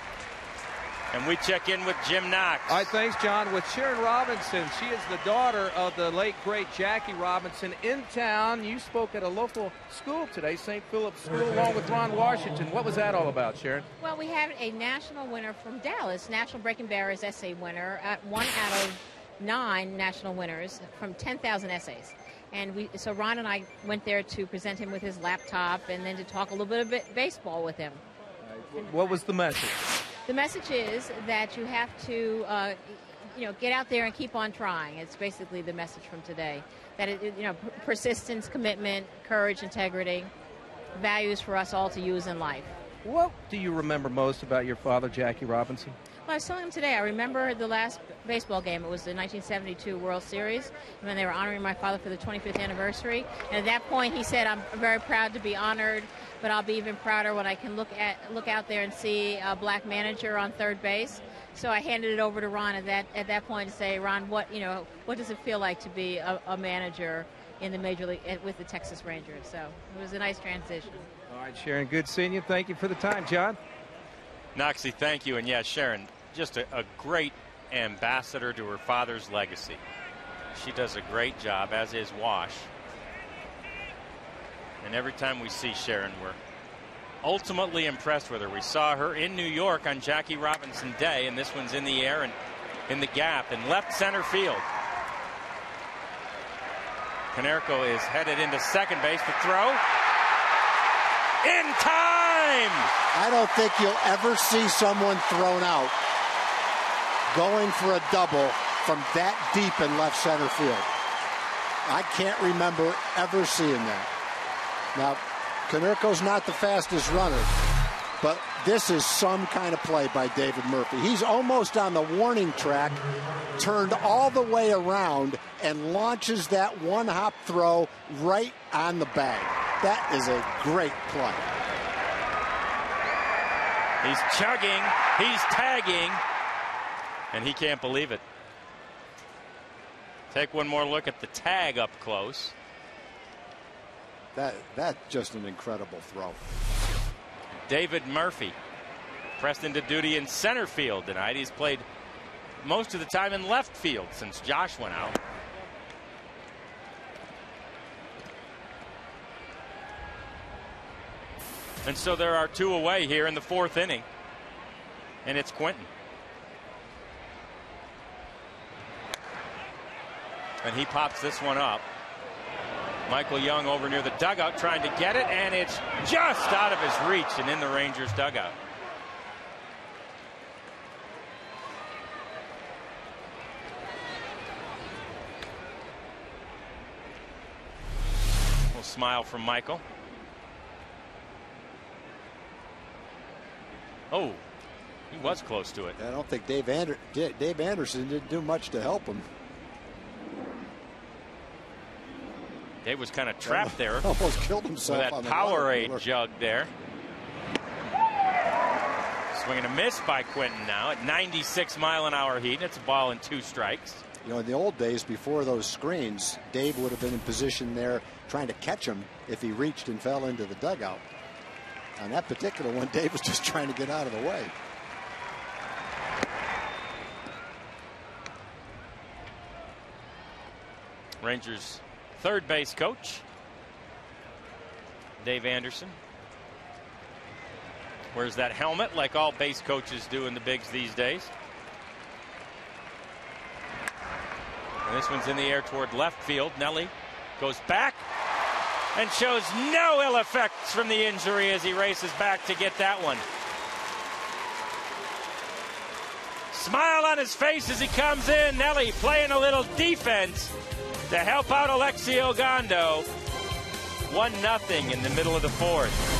And we check in with Jim Knox. All right, thanks, John. With Sharon Robinson. She is the daughter of the late, great Jackie Robinson. In town, you spoke at a local school today, St. Philip's School, along with Ron Washington. What was that all about, Sharon? Well, we had a national winner from Dallas, National Breaking Barriers essay winner, one out of 9 national winners from 10,000 essays. And so Ron and I went there to present him with his laptop and then to talk a little bit of baseball with him. What was the message? The message is that you have to, get out there and keep on trying. It's basically the message from today. That, persistence, commitment, courage, integrity, values for us all to use in life. What do you remember most about your father, Jackie Robinson? Well, I was telling him today, I remember the last baseball game. It was the 1972 World Series when they were honoring my father for the 25th anniversary. And at that point, he said, I'm very proud to be honored, but I'll be even prouder when I can look out there and see a black manager on third base. So I handed it over to Ron at that point to say, Ron, what does it feel like to be a manager in the major league with the Texas Rangers? So it was a nice transition. All right, Sharon, good seeing you. Thank you for the time, John. Noxie, thank you. And yes, Sharon, just a great ambassador to her father's legacy. She does a great job, as is Wash. And every time we see Sharon, we're ultimately impressed with her. We saw her in New York on Jackie Robinson Day, and this one's in the air and in the gap in left center field. Konerko is headed into second base to throw. In time! I don't think you'll ever see someone thrown out going for a double from that deep in left center field. I can't remember ever seeing that. Now, Konerko's not the fastest runner, but this is some kind of play by David Murphy. He's almost on the warning track, turned all the way around, and launches that one-hop throw right on the bag. That is a great play. He's chugging, he's tagging, and he can't believe it. Take one more look at the tag up close. That's just an incredible throw. David Murphy pressed into duty in center field tonight. He's played most of the time in left field since Josh went out. And so there are 2 away here in the 4th inning. And it's Quinton. And he pops this one up. Michael Young over near the dugout trying to get it, and it's just out of his reach and in the Rangers dugout. A little smile from Michael. Oh, he was close to it. I don't think Dave Anderson didn't do much to help him. Dave was kind of trapped there. Almost killed himself with that on the Powerade jug there. Swing and a miss by Quinton now at 96-mile-an-hour heat. It's a ball and 2 strikes. You know, in the old days, before those screens, Dave would have been in position there trying to catch him if he reached and fell into the dugout. On that particular one, Dave was just trying to get out of the way. Rangers third base coach, Dave Anderson, wears that helmet like all base coaches do in the bigs these days. And this one's in the air toward left field. Nelly goes back and shows no ill effects from the injury as he races back to get that one. Smile on his face as he comes in. Nelly playing a little defense to help out Alexio Gondo. 1-0 in the middle of the 4th.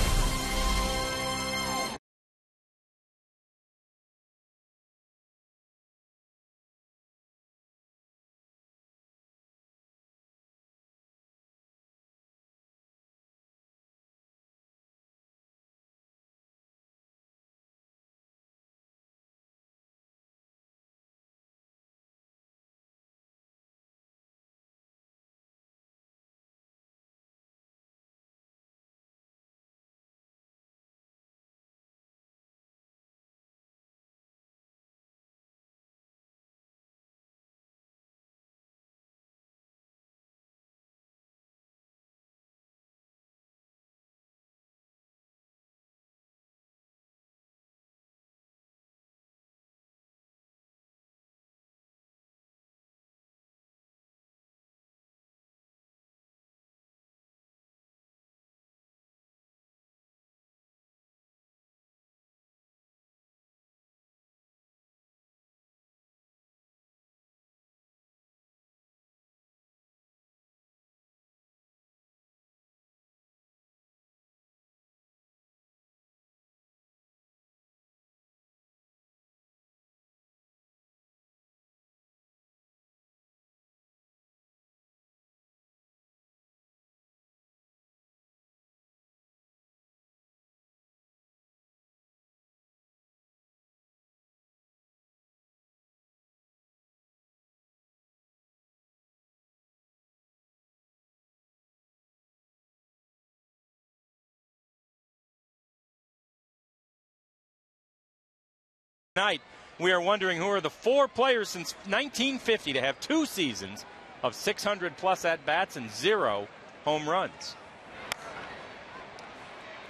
Tonight, we are wondering who are the 4 players since 1950 to have 2 seasons of 600-plus at-bats and 0 home runs.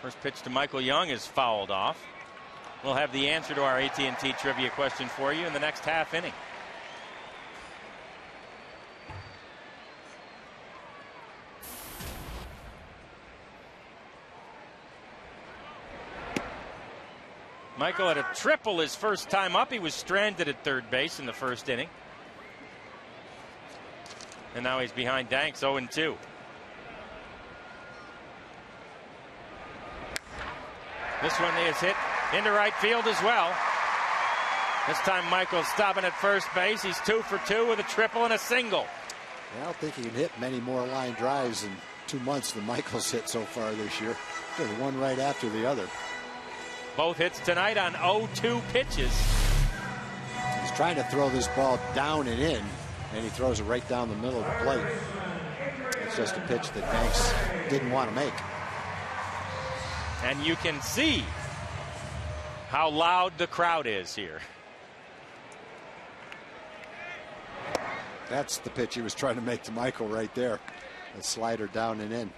First pitch to Michael Young is fouled off. We'll have the answer to our AT&T trivia question for you in the next half inning. Michael had a triple his first time up. He was stranded at third base in the first inning. And now he's behind Danks, 0-2. This one is hit into right field as well. This time Michael's stopping at first base. He's 2 for 2 with a triple and a single. I don't think he can hit many more line drives in 2 months than Michael's hit so far this year. Just one right after the other. Both hits tonight on 0-2 pitches. He's trying to throw this ball down and in, and he throws it right down the middle of the plate. It's just a pitch that Danks didn't want to make. And you can see how loud the crowd is here. That's the pitch he was trying to make to Michael right there. The slider down and in.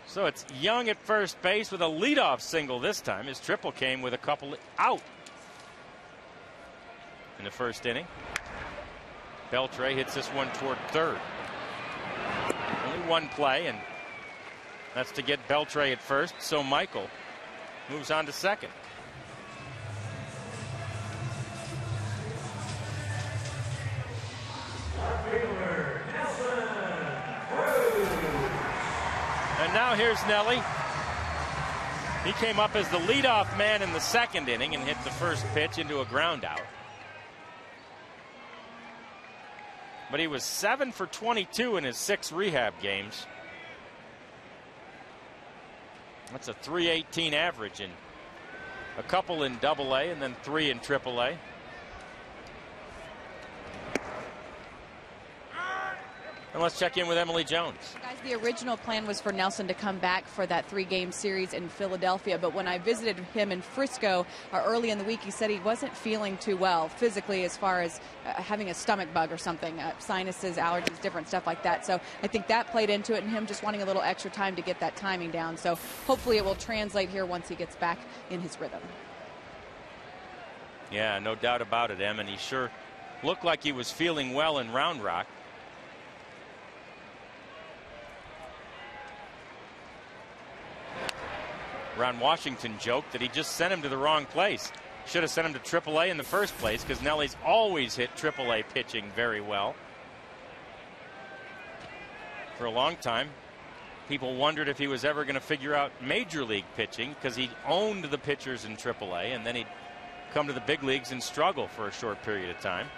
So it's Young at first base with a leadoff single this time. His triple came with a couple out in the first inning. Beltre hits this one toward third. Only one play, and that's to get Beltre at first. So Michael moves on to second. And now here's Nelly. He came up as the leadoff man in the second inning and hit the first pitch into a ground out. but he was 7 for 22 in his 6 rehab games. That's a 318 average, and a couple in Double-A and then 3 in Triple-A. And let's check in with Emily Jones. Guys, the original plan was for Nelson to come back for that 3-game series in Philadelphia, but when I visited him in Frisco early in the week, he said he wasn't feeling too well physically, as far as having a stomach bug or something, sinuses, allergies, different stuff like that. So I think that played into it, and him just wanting a little extra time to get that timing down. So hopefully it will translate here once he gets back in his rhythm. Yeah, no doubt about it, Em, and he sure looked like he was feeling well in Round Rock. Ron Washington joked that he just sent him to the wrong place. Should have sent him to Triple-A in the first place, because Nelly's always hit Triple-A pitching very well. For a long time, people wondered if he was ever going to figure out Major League pitching, because he owned the pitchers in Triple-A, and then he'd come to the big leagues and struggle for a short period of time.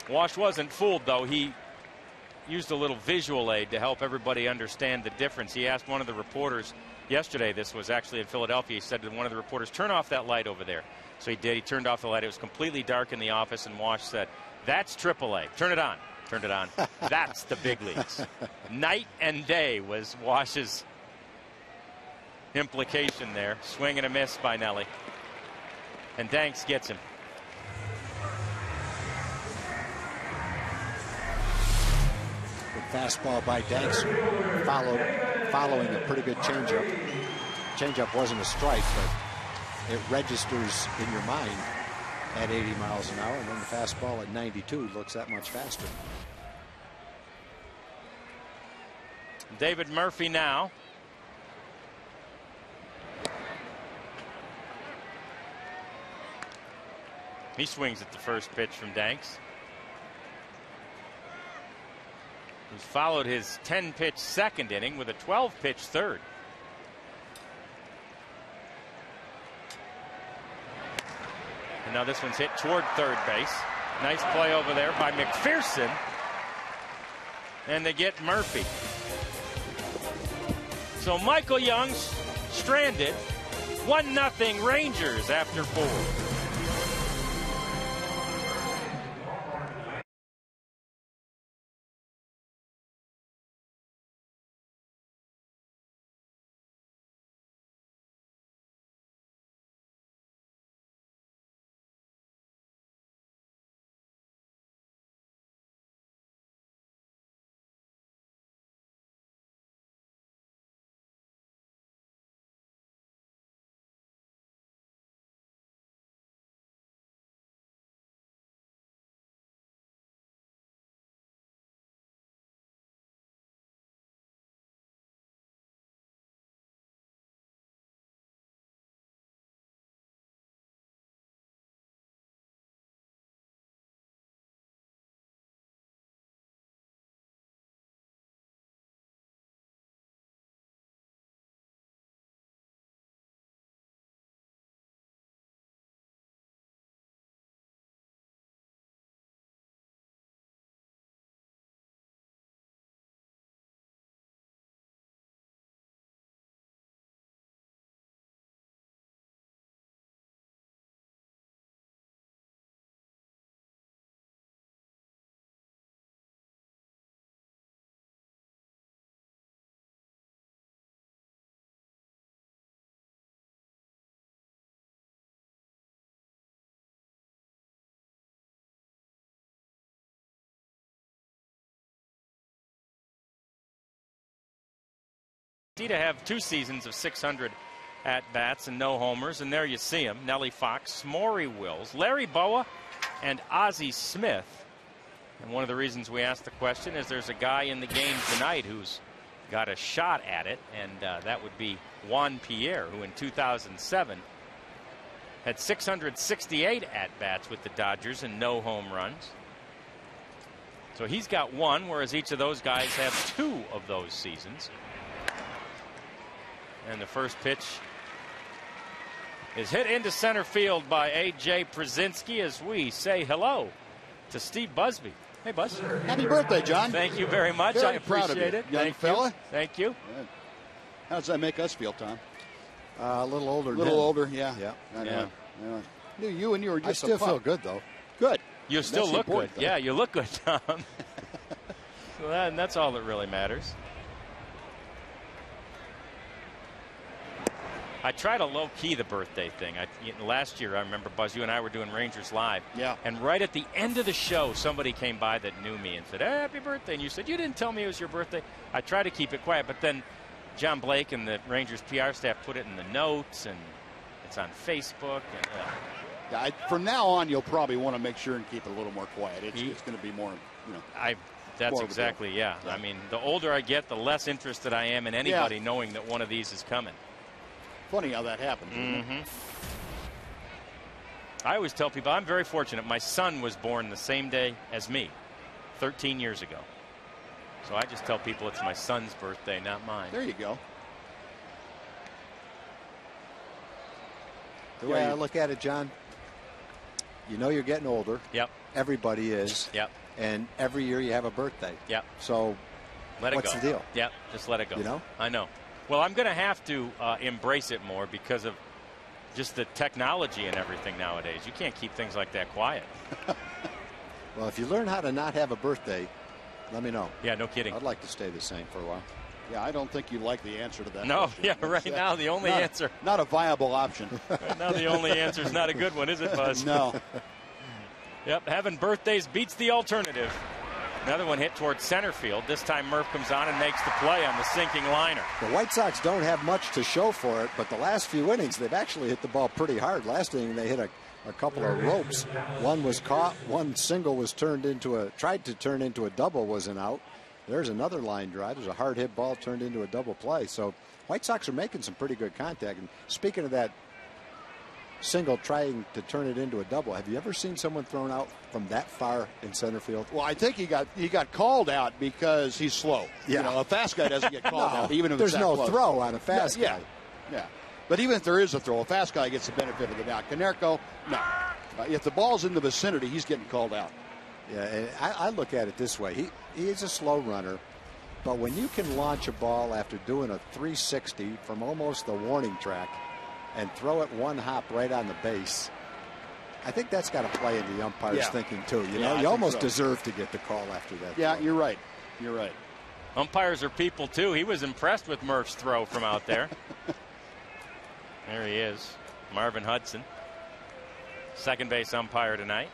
Wash wasn't fooled, though. He used a little visual aid to help everybody understand the difference. He asked one of the reporters yesterday, this was actually in Philadelphia, he said to one of the reporters, turn off that light over there. So he did. He turned off the light. It was completely dark in the office, and Wash said, that's Triple-A. Turn it on. Turned it on. That's the big leagues. Night and day was Wash's implication there. Swing and a miss by Nelly. And Danks gets him. Fastball by Danks, following a pretty good changeup. Changeup wasn't a strike, but it registers in your mind at 80 miles an hour, and then the fastball at 92 looks that much faster. David Murphy now. He swings at the first pitch from Danks, who's followed his 10-pitch second inning with a 12-pitch third. And now this one's hit toward third base. Nice play over there by McPherson. And they get Murphy. So Michael Young's stranded. 1-0 Rangers after 4. To have 2 seasons of 600 at-bats and no homers, and there you see him. Nellie Fox, Maury Wills, Larry Boa, and Ozzie Smith. And one of the reasons we asked the question is there's a guy in the game tonight who's got a shot at it, and that would be Juan Pierre, who in 2007 had 668 at-bats with the Dodgers and no home runs. So he's got 1, whereas each of those guys have 2 of those seasons. And the first pitch is hit into center field by A.J. Przinsky as we say hello to Steve Busby. Hey, Buzz. Happy birthday, John. Thank you very much. Very I appreciate it. Young Thank fella. you. Thank you. Good. How does that make us feel, Tom? A little older. A little older, yeah. Yeah. I know. Yeah. Knew you and you were just I still a pup. feel good, though. Good. You still That's look good. important, though. Yeah, you look good, Tom. So that's all that really matters. I try to low-key the birthday thing. Last year, I remember, Buzz, you and I were doing Rangers Live. Yeah. And right at the end of the show, somebody came by that knew me and said, hey, happy birthday. And you said, you didn't tell me it was your birthday. I try to keep it quiet. But then John Blake and the Rangers PR staff put it in the notes, and it's on Facebook. And, Yeah, from now on, you'll probably want to make sure and keep it a little more quiet. It's going to be more, That's more of a exactly, deal. yeah. I mean, the older I get, the less interested I am in anybody knowing that one of these is coming. Funny how that happens. Isn't it? I always tell people I'm very fortunate. My son was born the same day as me, 13 years ago. So I just tell people it's my son's birthday, not mine. There you go. The way I look at it, John, you know you're getting older. Yep. Everybody is. Yep. And every year you have a birthday. Yep. So let it what's go. the deal? Yep. Just let it go. You know? I know. Well, I'm going to have to embrace it more because of just the technology and everything nowadays. You can't keep things like that quiet. Well, if you learn how to not have a birthday, let me know. Yeah, no kidding. I'd like to stay the same for a while. Yeah, I don't think you like the answer to that. No, question. yeah, right now the only answer. Not a viable option. Right now the only answer is not a good one, is it, Buzz? No. Yep, having birthdays beats the alternative. Another one hit towards center field. This time Murph comes on and makes the play on the sinking liner. The White Sox don't have much to show for it, but the last few innings they've actually hit the ball pretty hard. Last inning they hit a couple of ropes. One was caught, one single was tried to turn into a double, was an out. There's another line drive. There's a hard hit ball turned into a double play. So White Sox are making some pretty good contact. And speaking of that single trying to turn it into a double, have you ever seen someone thrown out from that far in center field? Well, I think he got called out because he's slow. Yeah. A fast guy doesn't get called out, even if there's it's that no close. throw on a fast Yeah. guy. Yeah. But even if there is a throw, a fast guy gets the benefit of the doubt. Konerko, no. If the ball's in the vicinity, he's getting called out. Yeah, and I look at it this way. He is a slow runner, but when you can launch a ball after doing a 360 from almost the warning track and throw it one hop right on the base, I think that's got to play into the umpire's thinking too. You know, you almost deserve to get the call after that. Yeah, throw. you're right. You're right. Umpires are people too. He was impressed with Murph's throw from out there. There he is, Marvin Hudson, second base umpire tonight.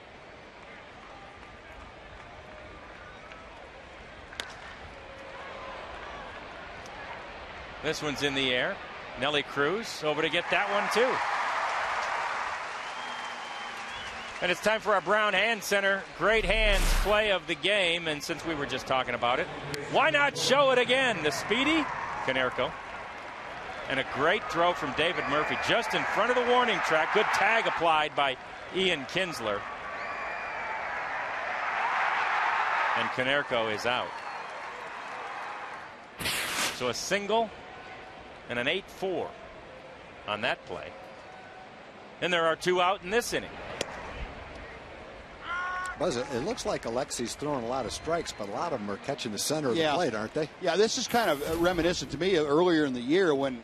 This one's in the air. Nelly Cruz over to get that one too. And it's time for our Brown Hand Center Great Hands play of the game. And since we were just talking about it, why not show it again? The speedy Konerko. And a great throw from David Murphy just in front of the warning track. Good tag applied by Ian Kinsler. And Konerko is out. So a single and an 8-4 on that play. And there are two out in this inning. Buzz, it looks like Alexi's throwing a lot of strikes, but a lot of them are catching the center of the plate, aren't they? Yeah, this is kind of reminiscent to me earlier in the year when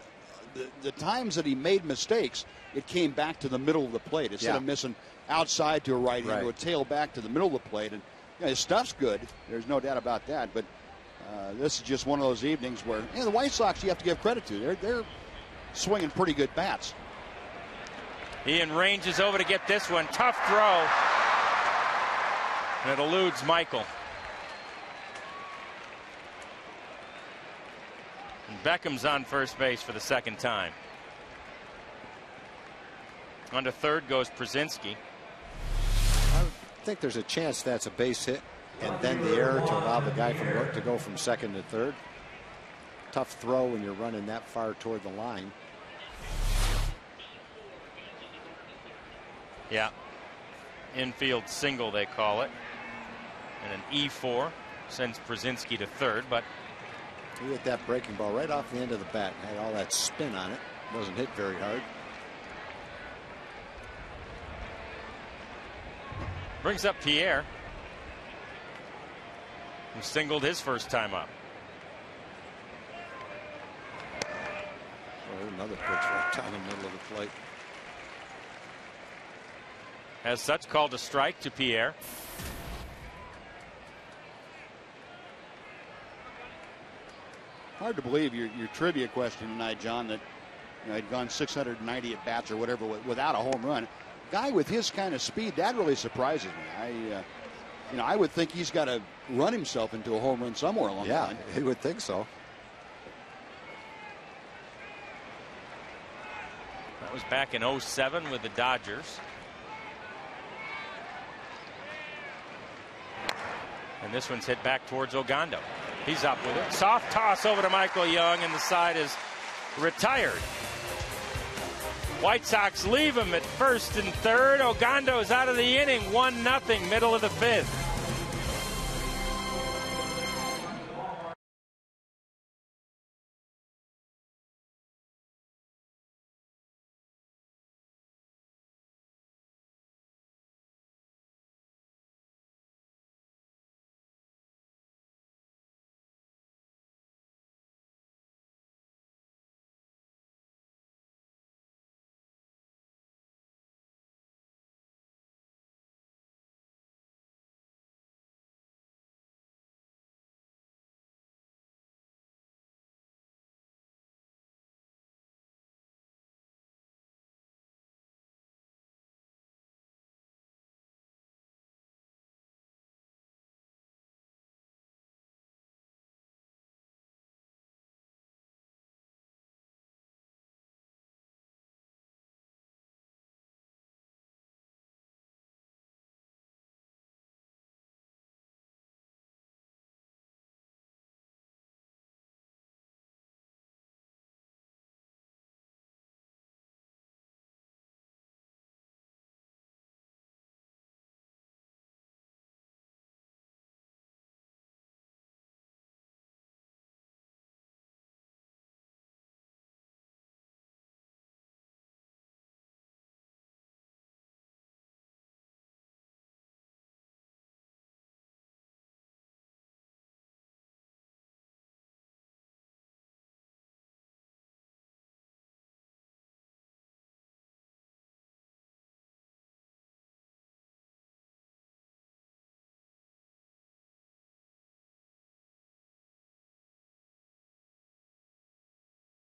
the times that he made mistakes, it came back to the middle of the plate. Instead of missing outside to a right hand, to a tail back to the middle of the plate. And his stuff's good. There's no doubt about that. But this is just one of those evenings where the White Sox you have to give credit to. They're swinging pretty good bats. Ian ranges over to get this one. Tough throw. And it eludes Michael. And Beckham's on first base for the second time. On to third goes Przinsky. I think there's a chance that's a base hit and then the error to allow the guy to go from second to third. Tough throw when you're running that far toward the line. Yeah. Infield single, they call it. And an E4 sends Przinsky to third, but he hit that breaking ball right off the end of the bat and had all that spin on it. Wasn't hit very hard. Brings up Pierre, who singled his first time up. Oh, another pitch right down the middle of the plate. As such, called a strike to Pierre. Hard to believe your trivia question tonight, John, that had gone 690 at bats or whatever without a home run. Guy with his kind of speed, that really surprises me. I would think he's got to run himself into a home run somewhere along the line. Yeah, he would think so. That was back in 07 with the Dodgers. And this one's hit back towards Ogando. He's up with it. Soft toss over to Michael Young, and the side is retired. White Sox leave him at first and third. Ogando's out of the inning, 1-0, middle of the fifth.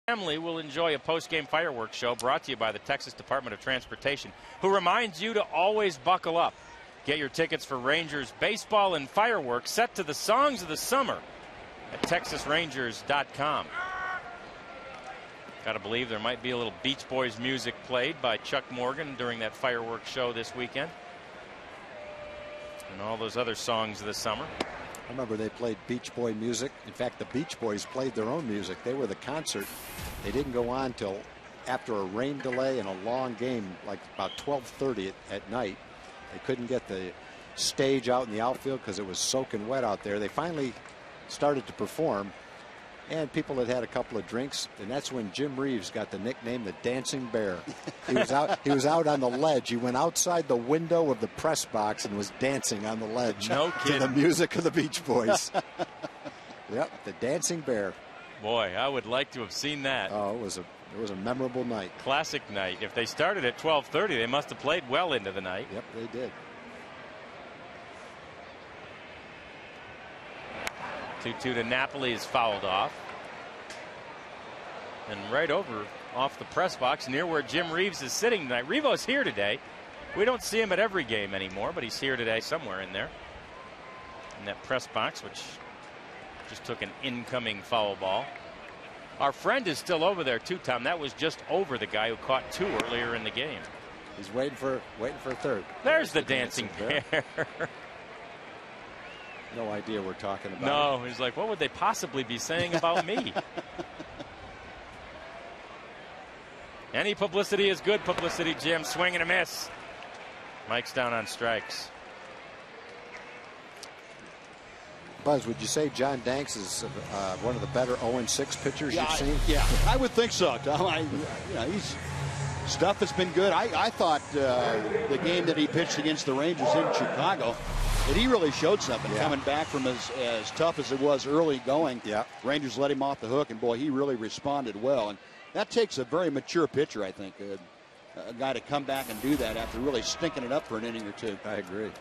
Family will enjoy a post-game fireworks show brought to you by the Texas Department of Transportation, who reminds you to always buckle up. Get your tickets for Rangers baseball and fireworks set to the songs of the summer at texasrangers.com. Gotta believe there might be a little Beach Boys music played by Chuck Morgan during that fireworks show this weekend. And all those other songs of the summer. I remember they played Beach Boy music. In fact, the Beach Boys played their own music. They were the concert. They didn't go on till after a rain delay and a long game, like about 12:30 at night. They couldn't get the stage out in the outfield because it was soaking wet out there. They finally started to perform, and people had had a couple of drinks, and that's when Jim Reeves got the nickname the Dancing Bear. He was out on the ledge. He went outside the window of the press box and was dancing on the ledge. No kidding. To the music of the Beach Boys. Yep, the Dancing Bear. Boy, I would like to have seen that. Oh, it was a memorable night. Classic night. If they started at 12:30, they must have played well into the night. Yep, they did. 2-2 to Napoli is fouled off. And right over off the press box near where Jim Reeves is sitting tonight. Revo's here today. We don't see him at every game anymore, but he's here today somewhere in there. In that press box, which just took an incoming foul ball. Our friend is still over there too, Tom. That was just over the guy who caught two earlier in the game. He's waiting for a third. There's the dancing bear. No idea we're talking about. No, he's like, what would they possibly be saying about me? Any publicity is good publicity, Jim. Swing and a miss. Mike's down on strikes. Buzz, would you say John Danks is one of the better 0-6 pitchers you've seen? Yeah, I would think so, Tom. Stuff has been good. I thought the game that he pitched against the Rangers in Chicago, that he really showed something coming back from as tough as it was early going. Yeah. Rangers let him off the hook, and boy, he really responded well. And that takes a very mature pitcher, I think, a guy to come back and do that after really stinking it up for an inning or two. I agree.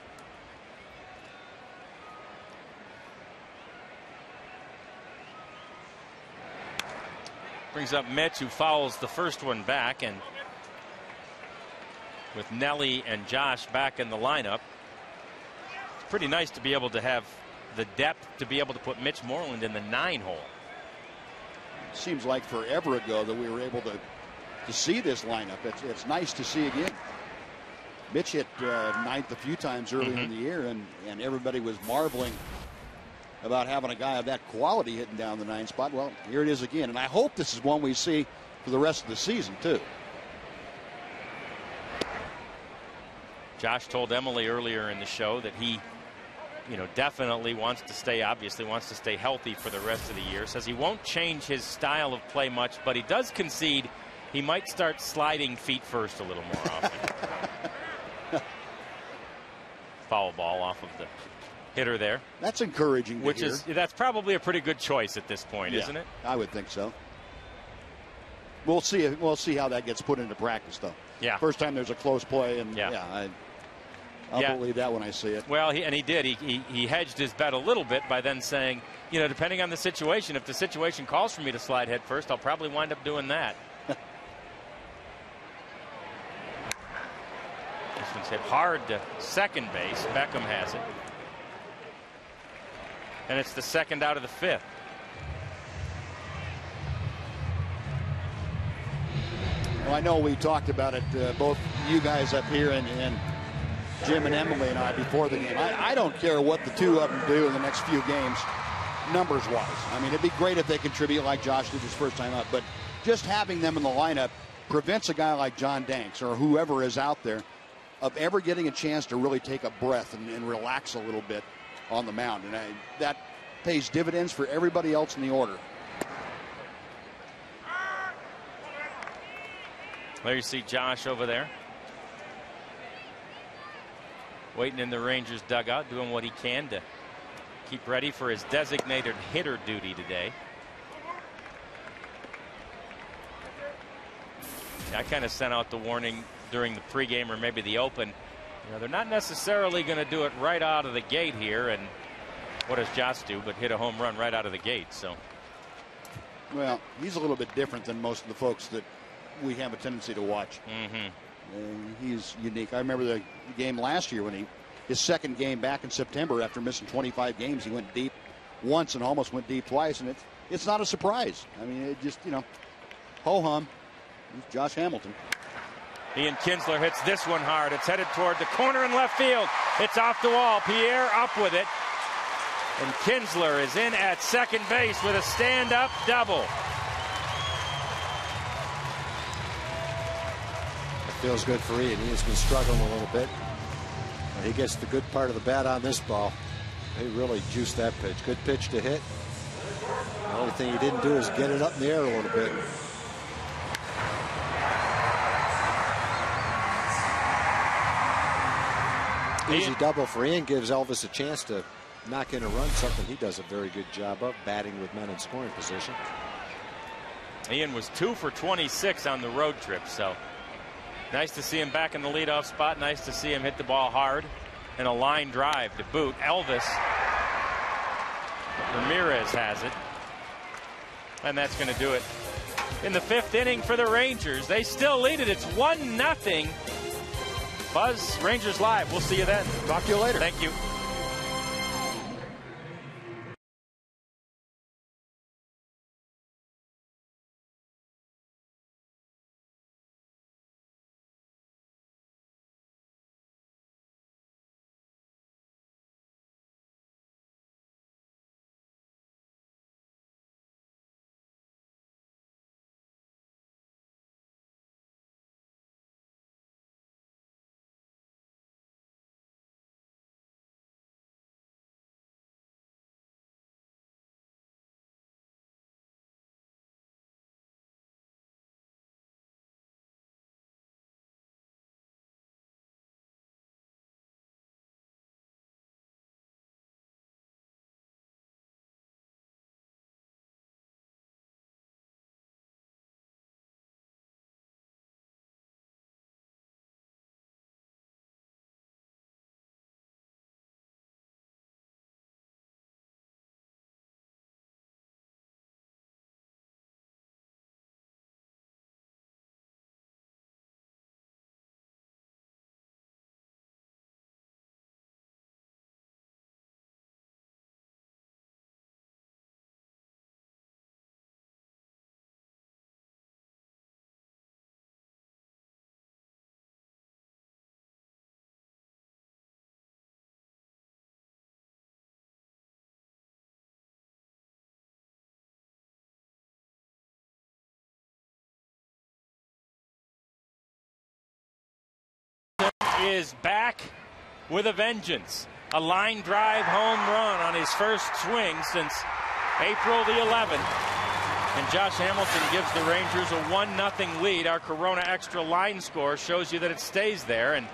Brings up Mitch, who fouls the first one back, and with Nelly and Josh back in the lineup, it's pretty nice to be able to have the depth to be able to put Mitch Moreland in the 9-hole. Seems like forever ago that we were able to see this lineup. It's nice to see again. Mitch hit ninth a few times early in the year, and everybody was marveling about having a guy of that quality hitting down the 9 spot. Well, here it is again, and I hope this is one we see for the rest of the season too. Josh told Emily earlier in the show that he, definitely wants to stay healthy for the rest of the year. Says he won't change his style of play much, but he does concede he might start sliding feet first a little more often. Foul ball off of the hitter there. That's encouraging to hear. That's probably a pretty good choice at this point, isn't it? I would think so. We'll see how that gets put into practice, though. Yeah. First time there's a close play, and I'll believe that when I see it. Well, he did. He hedged his bet a little bit by then saying, depending on the situation, if the situation calls for me to slide head first, I'll probably wind up doing that. This one's hit hard to second base. Beckham has it. And it's the second out of the 5th. Well, I know we talked about it, both you guys up here and Jim and Emily and I before the game. I don't care what the two of them do in the next few games, numbers-wise. I mean, it'd be great if they contribute like Josh did his first time up, but just having them in the lineup prevents a guy like John Danks or whoever is out there of ever getting a chance to really take a breath and relax a little bit on the mound. And that pays dividends for everybody else in the order. There you see Josh over there, waiting in the Rangers dugout, doing what he can to keep ready for his designated hitter duty today. I kind of sent out the warning during the pregame or maybe the open. They're not necessarily going to do it right out of the gate here, and what does Josh do but hit a home run right out of the gate? So, well, he's a little bit different than most of the folks that we have a tendency to watch. He's unique. I remember the game last year when his second game back in September after missing 25 games, he went deep once and almost went deep twice, and it's not a surprise. I mean, it just, ho-hum. He's Josh Hamilton. Ian Kinsler hits this one hard. It's headed toward the corner in left field. It's off the wall. Pierre up with it. And Kinsler is in at second base with a stand-up double. It feels good for Ian. He has been struggling a little bit. He gets the good part of the bat on this ball. He really juiced that pitch. Good pitch to hit. The only thing he didn't do is get it up in the air a little bit. Easy double for Ian, gives Elvis a chance to knock in a run, something he does a very good job of, batting with men in scoring position. Ian was 2 for 26 on the road trip, so nice to see him back in the leadoff spot. Nice to see him hit the ball hard and a line drive to boot. Elvis Ramirez has it, and that's going to do it in the 5th inning for the Rangers. They still lead it. It's 1-0. Buzz, Rangers Live. We'll see you then. Talk to you later. Thank you. is back with a vengeance. A line drive home run on his first swing since April the 11th. And Josh Hamilton gives the Rangers a 1-0 lead. Our Corona Extra line score shows you that it stays there. And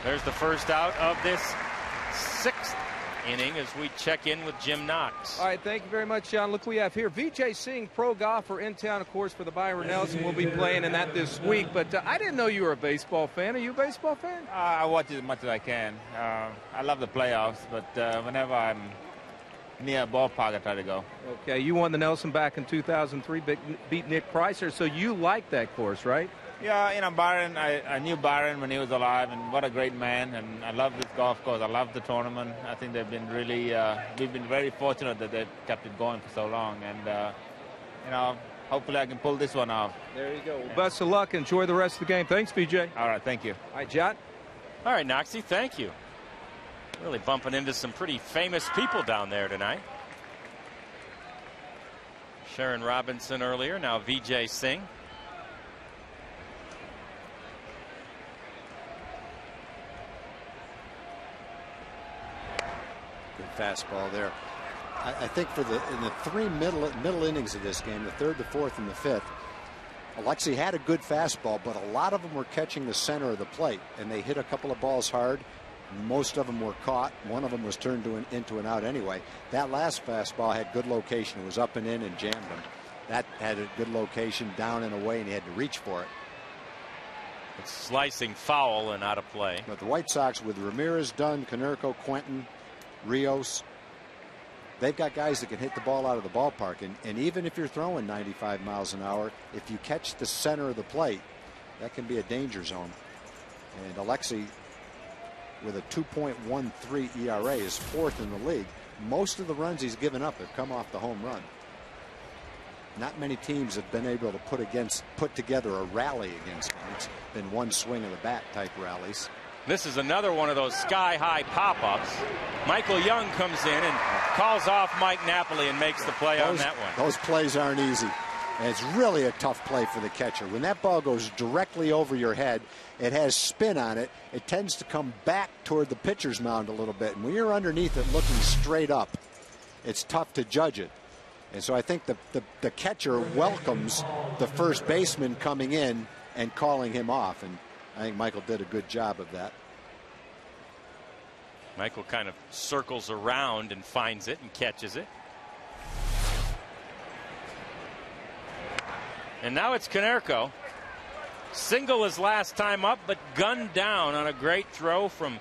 there's the first out of this 6th inning as we check in with Jim Knox. All right, thank you very much, John. Look, we have here Vijay Singh, pro golfer in town, of course, for the Byron Nelson. We'll be playing in that this week. But I didn't know you were a baseball fan. Are you a baseball fan? I watch it as much as I can. I love the playoffs, but whenever I'm near a ballpark, I try to go. Okay, you won the Nelson back in 2003, beat Nick Pricer, so you like that course, right? Yeah, you know, Byron, I knew Byron when he was alive, and what a great man, and I love this golf course. I love the tournament. I think they've been really, we've been very fortunate that they've kept it going for so long, and, you know, hopefully I can pull this one off. There you go. Well, best of luck. Enjoy the rest of the game. Thanks, BJ. All right, thank you. All right, Jot. All right, Noxie, thank you. Really bumping into some pretty famous people down there tonight. Sharon Robinson earlier, now Vijay Singh. Good fastball there. I think in the three middle innings of this game, the 3rd, the 4th, and the 5th, Alexei had a good fastball, but a lot of them were catching the center of the plate, and they hit a couple of balls hard. Most of them were caught. One of them was turned into an out anyway. That last fastball had good location. It was up and in and jammed him. That had a good location, down and away, and he had to reach for it. It's slicing foul and out of play. But the White Sox, with Ramirez, Dunn, Konerko, Quentin, Rios, they've got guys that can hit the ball out of the ballpark. And even if you're throwing 95 miles an hour, if you catch the center of the plate, that can be a danger zone. And Alexei, with a 2.13 ERA, is 4th in the league. Most of the runs he's given up have come off the home run. Not many teams have been able to put together a rally against him. It's been one swing of the bat type rallies. This is another one of those sky-high pop-ups. Michael Young comes in and calls off Mike Napoli and makes the play on that one. Those plays aren't easy. And it's really a tough play for the catcher. When that ball goes directly over your head, it has spin on it. It tends to come back toward the pitcher's mound a little bit. And when you're underneath it looking straight up, it's tough to judge it. And so I think the catcher welcomes the first baseman coming in and calling him off. And I think Michael did a good job of that. Michael kind of circles around and finds it and catches it. And now it's Konerko. Single his last time up, but gunned down on a great throw from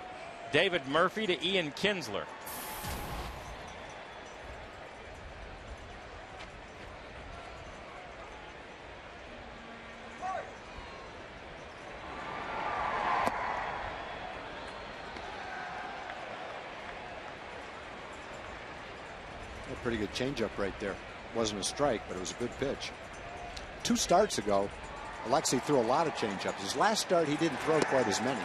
David Murphy to Ian Kinsler. A pretty good changeup right there. Wasn't a strike, but it was a good pitch. 2 starts ago, Alexei threw a lot of changeups. His last start, he didn't throw quite as many.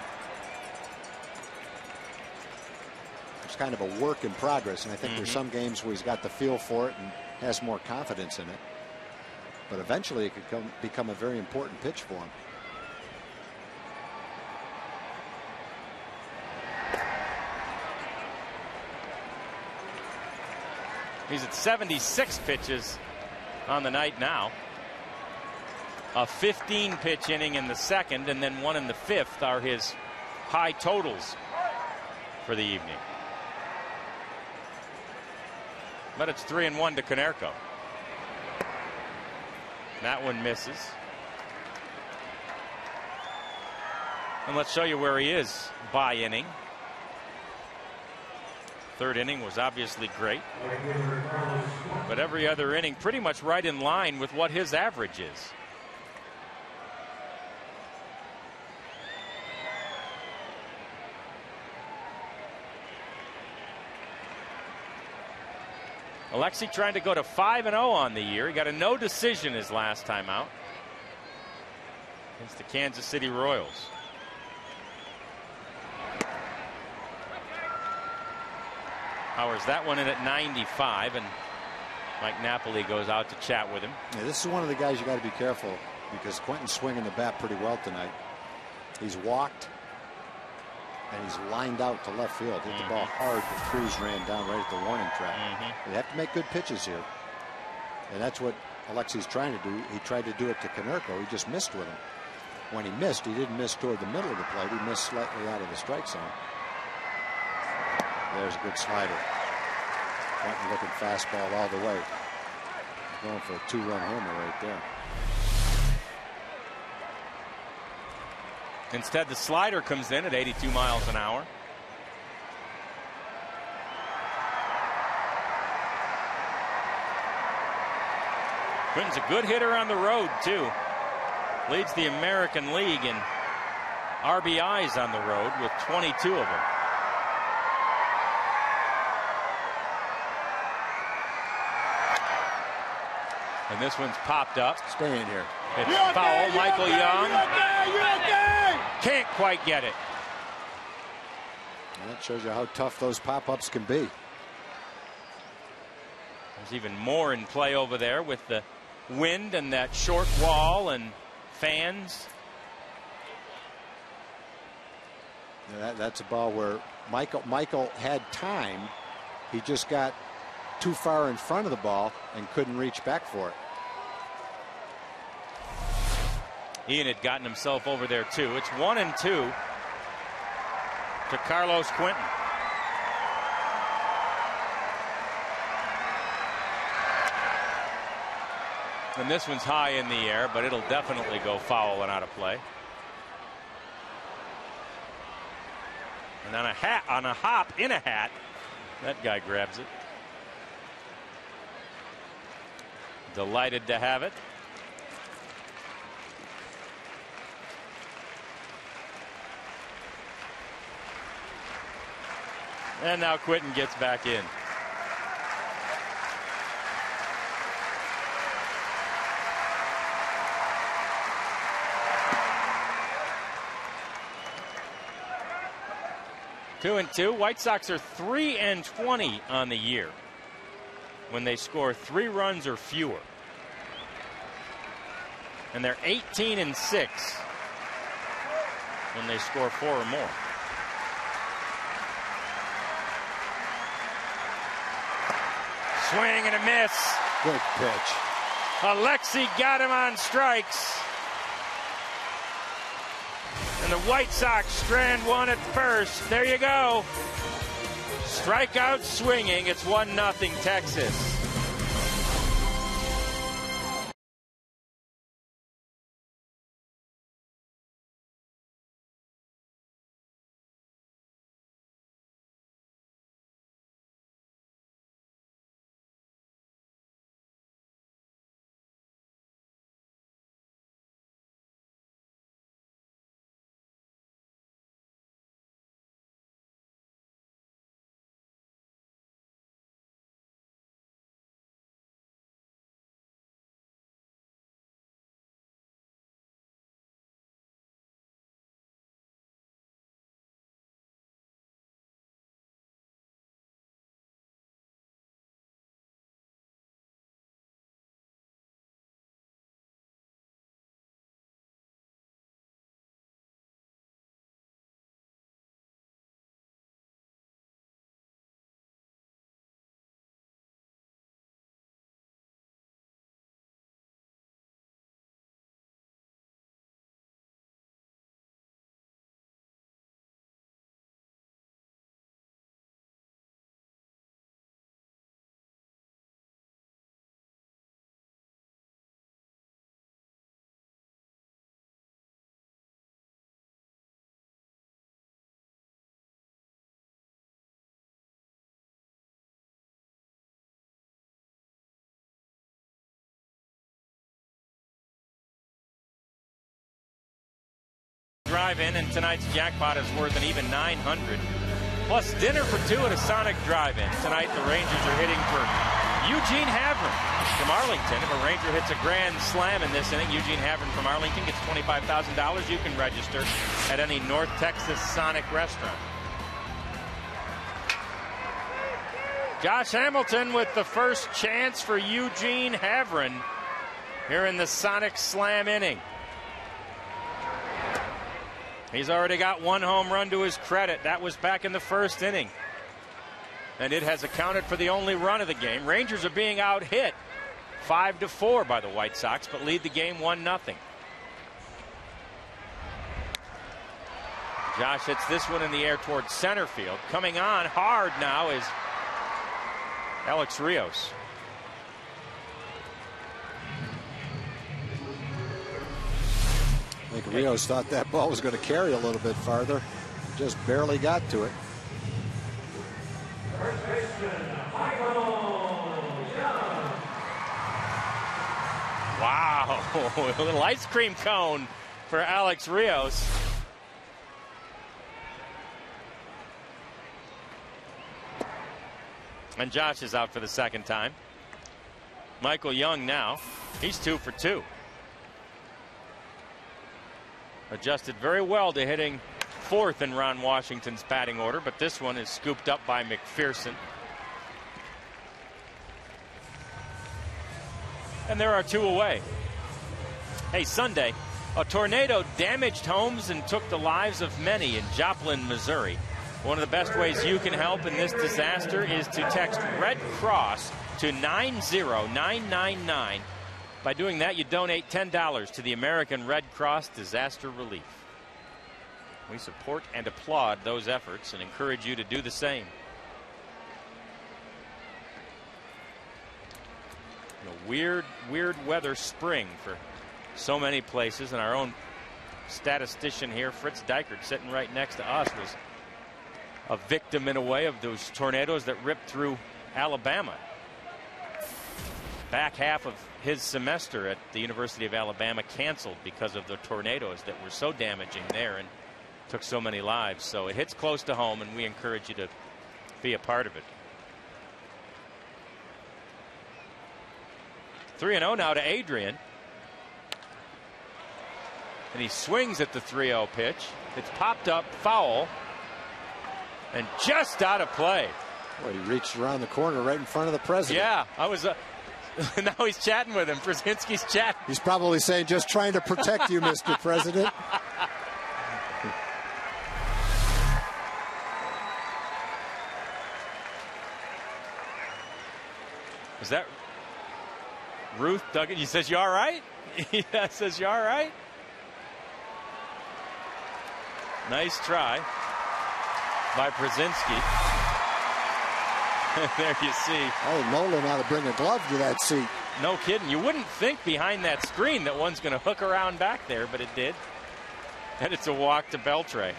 It's kind of a work in progress, and I think there's some games where he's got the feel for it and has more confidence in it. But eventually it could become a very important pitch for him. He's at 76 pitches on the night now. A 15-pitch inning in the 2nd and then 1 in the 5th are his high totals for the evening. But it's 3-1 to Konerko. That one misses. And let's show you where he is by inning. 3rd inning was obviously great, but every other inning pretty much right in line with what his average is. Alexei trying to go to 5-0 on the year. He got a no decision his last time out against the Kansas City Royals. Powers that one in at 95, and Mike Napoli goes out to chat with him. Yeah, this is one of the guys you got to be careful, because Quentin's swinging the bat pretty well tonight. He's walked, and he's lined out to left field. Hit the ball hard, but Cruz ran down right at the warning track. They have to make good pitches here. And that's what Alexi's trying to do. He tried to do it to Konerko. He just missed with him. When he missed, he didn't miss toward the middle of the plate. He missed slightly out of the strike zone. There's a good slider. Quentin looking fastball all the way. He's going for a 2-run homer right there. Instead, the slider comes in at 82 miles an hour. Quentin's a good hitter on the road, too. Leads the American League in RBIs on the road with 22 of them. And this one's popped up. Stay in here. It's foul. Michael Young can't quite get it. And that shows you how tough those pop-ups can be. There's even more in play over there with the wind and that short wall and fans. Yeah, that's a ball where Michael had time. He just got too far in front of the ball and couldn't reach back for it. Ian had gotten himself over there too. It's 1-2 to Carlos Quentin. And this one's high in the air, but it'll definitely go foul and out of play. And on a hop in a hat, that guy grabs it. Delighted to have it. And now Quentin gets back in. Two and two. White Sox are 3-20 on the year when they score 3 runs or fewer. And they're 18-6 when they score 4 or more. Swing and a miss. Good pitch. Alexi got him on strikes. And the White Sox strand one at first. There you go. Strikeout swinging. It's 1-0 Texas. Drive-in, and tonight's jackpot is worth an even $900. Plus dinner for 2 at a Sonic Drive-in. Tonight the Rangers are hitting for Eugene Havron from Arlington. If a Ranger hits a grand slam in this inning, Eugene Havron from Arlington gets $25,000. You can register at any North Texas Sonic restaurant. Josh Hamilton with the first chance for Eugene Havron here in the Sonic Slam inning. He's already got 1 home run to his credit. That was back in the first inning. And it has accounted for the only run of the game. Rangers are being out-hit 5-4 by the White Sox, but lead the game 1-0. Josh hits this one in the air towards center field. Coming on hard now is Alex Rios. I think Rios thought that ball was going to carry a little bit farther. Just barely got to it. Wow, a little ice cream cone for Alex Rios. And Josh is out for the second time. Michael Young now, he's 2 for 2. Adjusted very well to hitting 4th in Ron Washington's batting order, but this one is scooped up by McPherson. And there are 2 away. Hey, Sunday, a tornado damaged homes and took the lives of many in Joplin, Missouri. One of the best ways you can help in this disaster is to text Red Cross to 90999. By doing that, you donate $10 to the American Red Cross Disaster Relief. We support and applaud those efforts and encourage you to do the same. Weird weather spring for so many places, and our own statistician here, Fritz Dykert, sitting right next to us, was a victim in a way of those tornadoes that ripped through Alabama. Back half of his semester at the University of Alabama canceled because of the tornadoes that were so damaging there and took so many lives. So it hits close to home, and we encourage you to be a part of it. 3-0 now to Adrian. And he swings at the 3-0 pitch. It's popped up, foul, and just out of play. Well, he reached around the corner right in front of the president. Yeah, I was. Now he's chatting with him. Brzezinski's chatting. He's probably saying, just trying to protect you, Mr. President. Is that Ruth Duggan? He says, "You all right?" Yeah, says, "You all right?" Nice try by Brzezinski. There you see. Oh, Nolan ought to bring a glove to that seat. No kidding. You wouldn't think behind that screen that one's going to hook around back there, but it did. And it's a walk to Beltre.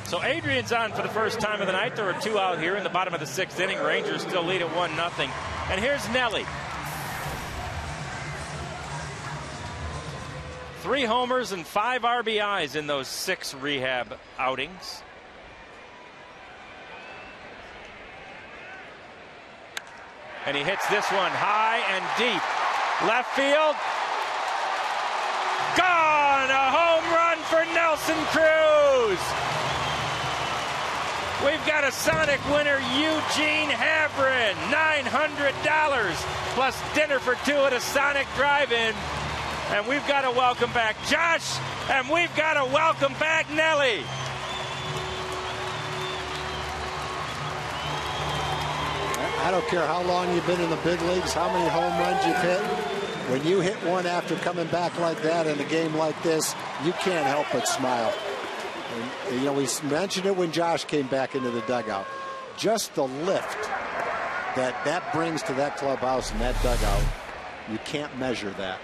So Adrian's on for the first time of the night. There are 2 out here in the bottom of the 6th inning. Rangers still lead at 1-0. And here's Nelly. 3 homers and 5 RBIs in those 6 rehab outings. And he hits this one high and deep. Left field. Gone! A home run for Nelson Cruz. We've got a Sonic winner, Eugene Havrin. $900 plus dinner for 2 at a Sonic drive-in. And we've got to welcome back Josh, and we've got to welcome back Nelly. I don't care how long you've been in the big leagues, how many home runs you've hit. When you hit one after coming back like that in a game like this, you can't help but smile. And, you know, we mentioned it when Josh came back into the dugout. Just the lift that brings to that clubhouse and that dugout, you can't measure that.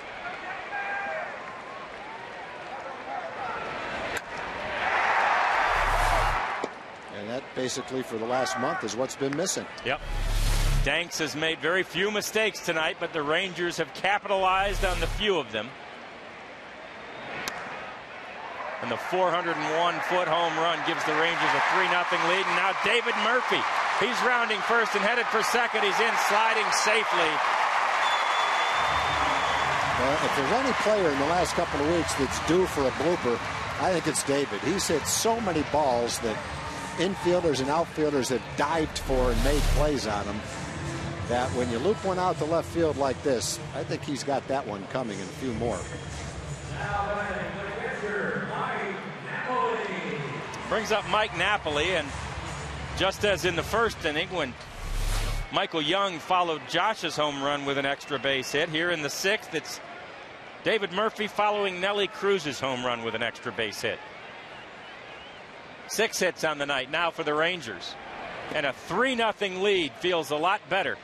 And that basically for the last month is what's been missing. Yep. Danks has made very few mistakes tonight, but the Rangers have capitalized on the few of them. And the 401-foot home run gives the Rangers a 3-0 lead. And now David Murphy. He's rounding first and headed for second. He's in, sliding safely. Well, if there's any player in the last couple of weeks that's due for a blooper, I think it's David. He's hit so many balls that infielders and outfielders have dived for and made plays on him. that when you loop one out to left field like this, I think he's got that one coming and a few more. Brings up Mike Napoli, and just as in the first inning when Michael Young followed Josh's home run with an extra base hit, here in the sixth it's David Murphy following Nelly Cruz's home run with an extra base hit. 6 hits on the night now for the Rangers, and a 3-0 lead feels a lot better.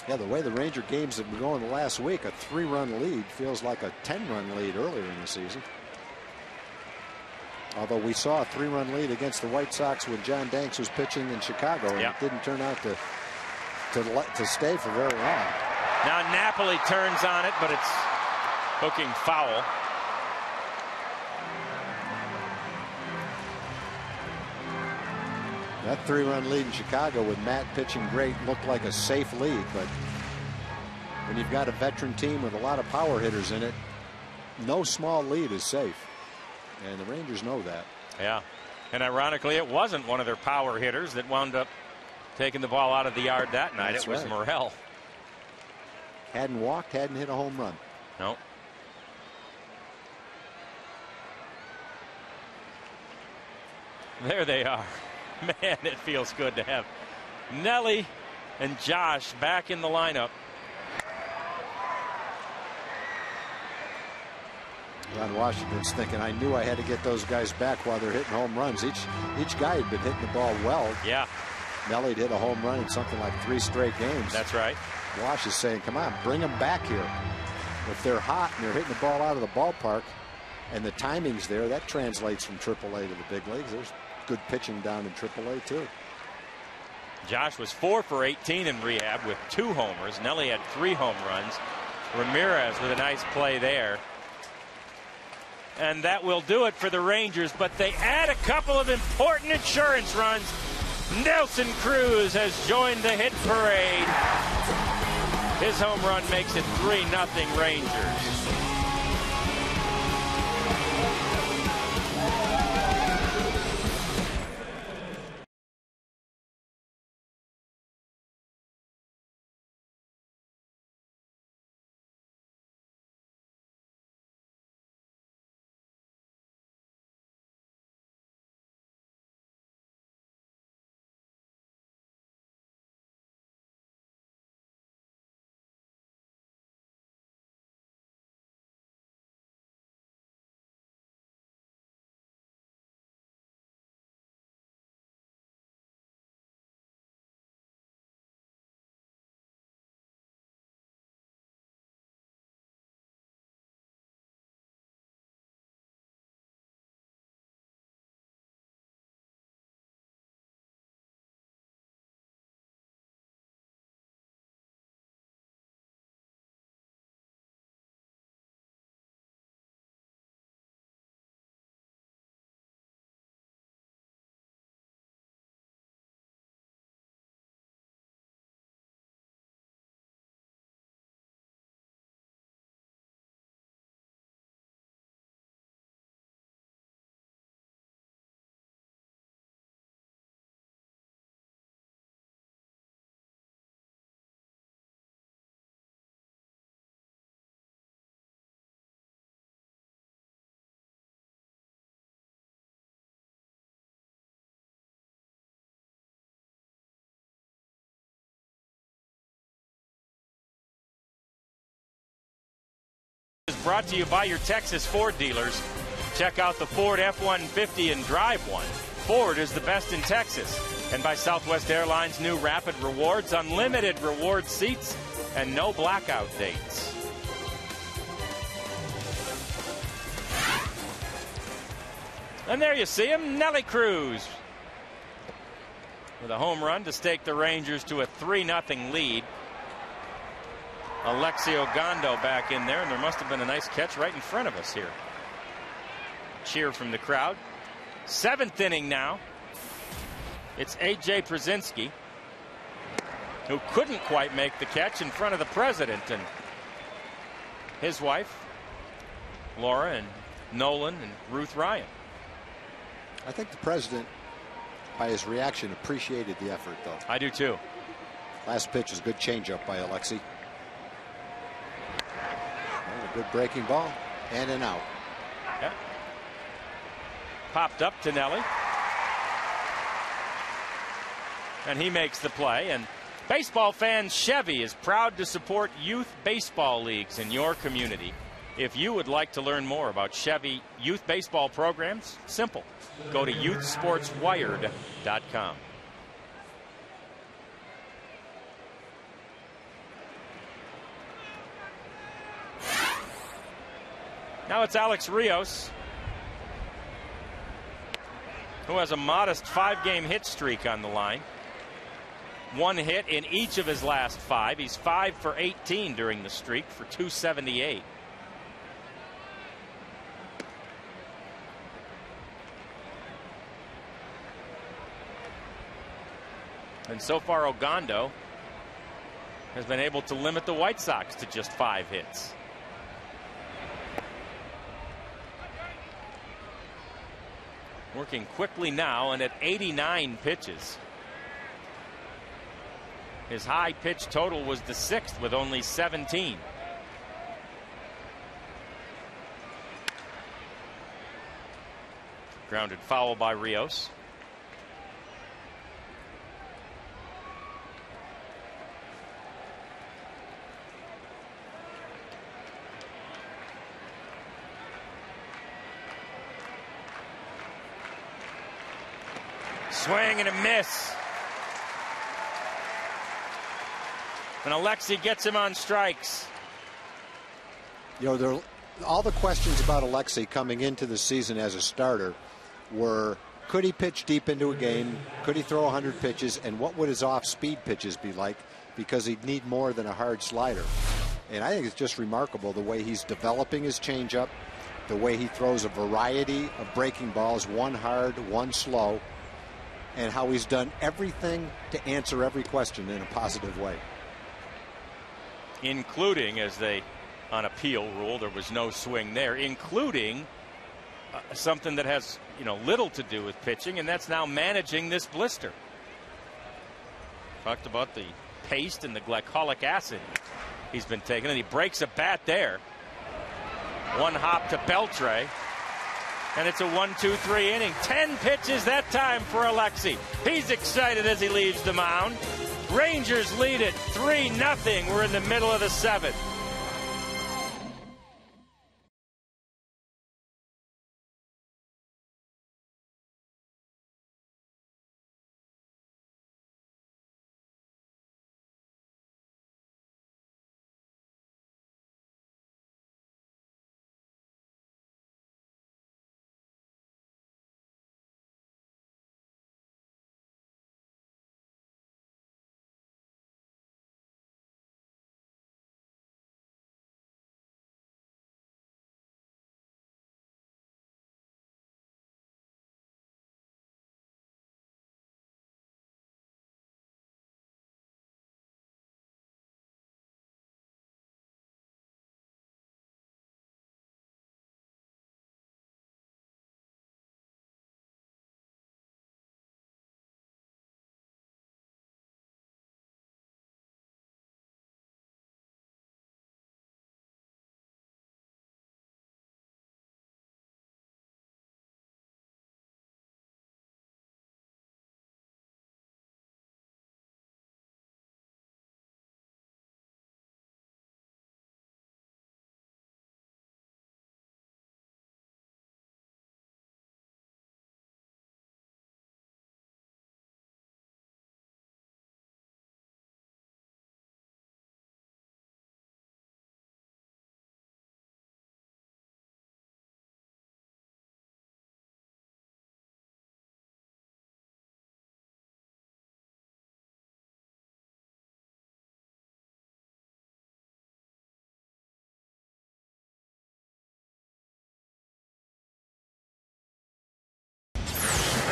Yeah, the way the Ranger games have been going the last week, a 3-run lead feels like a 10-run lead earlier in the season. Although we saw a 3-run lead against the White Sox when John Danks was pitching in Chicago, and it didn't turn out to stay for very long. Now Napoli turns on it, but it's hooking foul. That 3-run lead in Chicago with Matt pitching great looked like a safe lead, but when you've got a veteran team with a lot of power hitters in it, no small lead is safe. And the Rangers know that. Yeah. And ironically, it wasn't one of their power hitters that wound up taking the ball out of the yard that night. That's it was right. Morel. Hadn't walked, hadn't hit a home run. No. There they are. Man, it feels good to have Nelly and Josh back in the lineup. Ron Washington's thinking, I knew I had to get those guys back while they're hitting home runs. Each guy had been hitting the ball well. Yeah. Nelly'd hit a home run in something like 3 straight games. That's right. Wash is saying, come on, bring them back here. If they're hot and they're hitting the ball out of the ballpark and the timing's there, that translates from AAA to the big leagues. There's good pitching down in AAA too. Josh was 4 for 18 in rehab with 2 homers. Nelly had 3 home runs. Ramirez with a nice play there. And that will do it for the Rangers, but they add a couple of important insurance runs. Nelson Cruz has joined the hit parade. His home run makes it 3-0 Rangers. Brought to you by your Texas Ford dealers. Check out the Ford F-150 and drive one. Ford is the best in Texas. And by Southwest Airlines' new Rapid Rewards, unlimited reward seats, and no blackout dates. And there you see him, Nelly Cruz, with a home run to stake the Rangers to a 3-0 lead. Alexio Gondo back in there, and there must have been a nice catch right in front of us here. Cheer from the crowd. 7th inning now. It's A.J. Przinsky, who couldn't quite make the catch in front of the president and his wife, Laura, and Nolan and Ruth Ryan. I think the president, by his reaction, appreciated the effort, though. I do too. Last pitch is a good changeup by Alexi. And a good breaking ball and an out. Yeah. Popped up to Nelly. And he makes the play. And baseball fans, Chevy is proud to support youth baseball leagues in your community. If you would like to learn more about Chevy youth baseball programs, simple. Go to youthsportswired.com. Now it's Alex Rios, who has a modest 5-game hit streak on the line. 1 hit in each of his last 5. He's 5 for 18 during the streak for .278. And so far, Ogando has been able to limit the White Sox to just 5 hits. Working quickly now and at 89 pitches. His high pitch total was the 6th with only 17. Grounded foul by Rios. Swing and a miss. And Alexi gets him on strikes. You know, all the questions about Alexi coming into the season as a starter were, could he pitch deep into a game? Could he throw 100 pitches? And what would his off-speed pitches be like? Because he'd need more than a hard slider. And I think it's just remarkable the way he's developing his changeup, the way he throws a variety of breaking balls, one hard, one slow, and how he's done everything to answer every question in a positive way. Including, as they on appeal rule, there was no swing there, including something that has, you know, little to do with pitching, and that's now managing this blister. Talked about the paste and the glycolic acid he's been taking, and he breaks a bat there. One hop to Beltre. And it's a 1-2-3 inning. 10 pitches that time for Alexi. He's excited as he leaves the mound. Rangers lead it 3-0. We're in the middle of the 7th.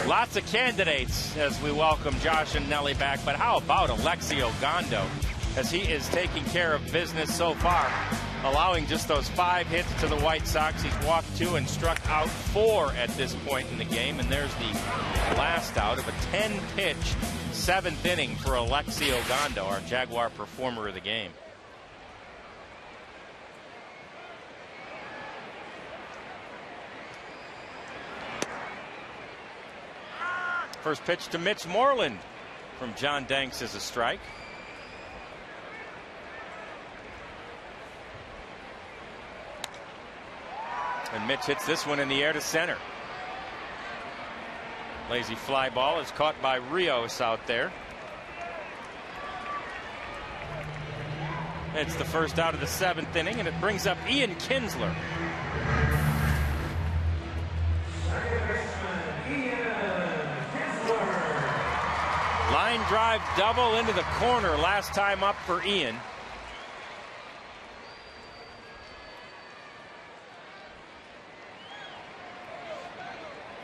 Lots of candidates as we welcome Josh and Nelly back, but how about Alexi Ogando as he is taking care of business so far? allowing just those 5 hits to the White Sox. He's walked 2 and struck out 4 at this point in the game. And there's the last out of a 10-pitch 7th inning for Alexi Ogando, our Jaguar performer of the game. First pitch to Mitch Moreland from John Danks is a strike. And Mitch hits this one in the air to center. Lazy fly ball is caught by Rios out there. It's the first out of the 7th inning, and it brings up Ian Kinsler. Line drive double into the corner last time up for Ian.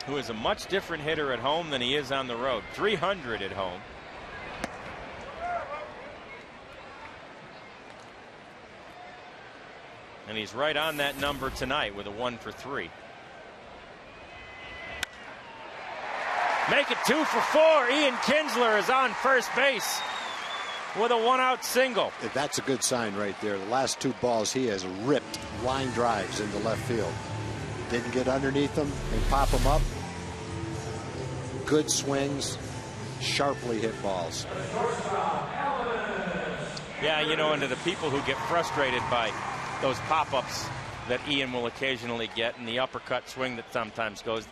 Who is a much different hitter at home than he is on the road. 300 at home. And he's right on that number tonight with a 1 for 3. Make it 2 for 4. Ian Kinsler is on first base with a 1-out single. That's a good sign right there. The last 2 balls he has ripped line drives into left field. Didn't get underneath them and pop them up. Good swings, sharply hit balls. Yeah, you know, and to the people who get frustrated by those pop-ups that Ian will occasionally get and the uppercut swing that sometimes goes,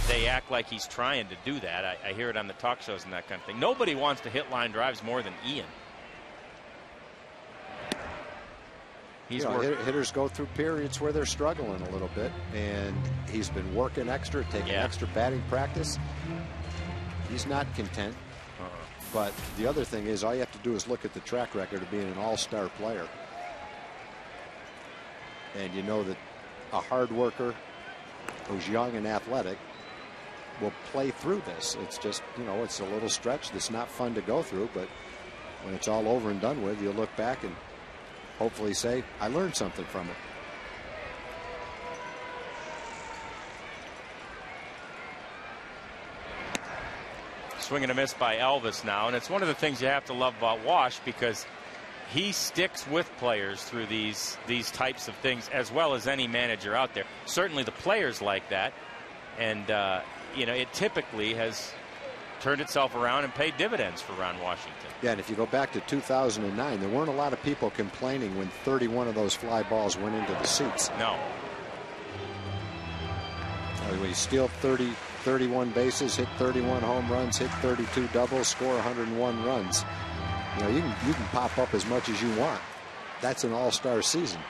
they act like he's trying to do that. I hear it on the talk shows and that kind of thing. Nobody wants to hit line drives more than Ian. Hitters go through periods where they're struggling a little bit, and he's been working extra, taking extra batting practice. He's not content. But the other thing is, all you have to do is look at the track record of being an all-star player. And you know that a hard worker who's young and athletic will play through this. It's just, you know, it's a little stretch that's not fun to go through, but when it's all over and done with, you'll look back and hopefully say, I learned something from it. Swing and a miss by Elvis now, and it's one of the things you have to love about Wash, because he sticks with players through these types of things as well as any manager out there. Certainly the players like that, and you know, it typically has turned itself around and paid dividends for Ron Washington. Yeah, and if you go back to 2009, there weren't a lot of people complaining when 31 of those fly balls went into the seats. No. When you steal 31 bases, hit 31 home runs, hit 32 doubles, score 101 runs. You know, you can pop up as much as you want. That's an all-star season.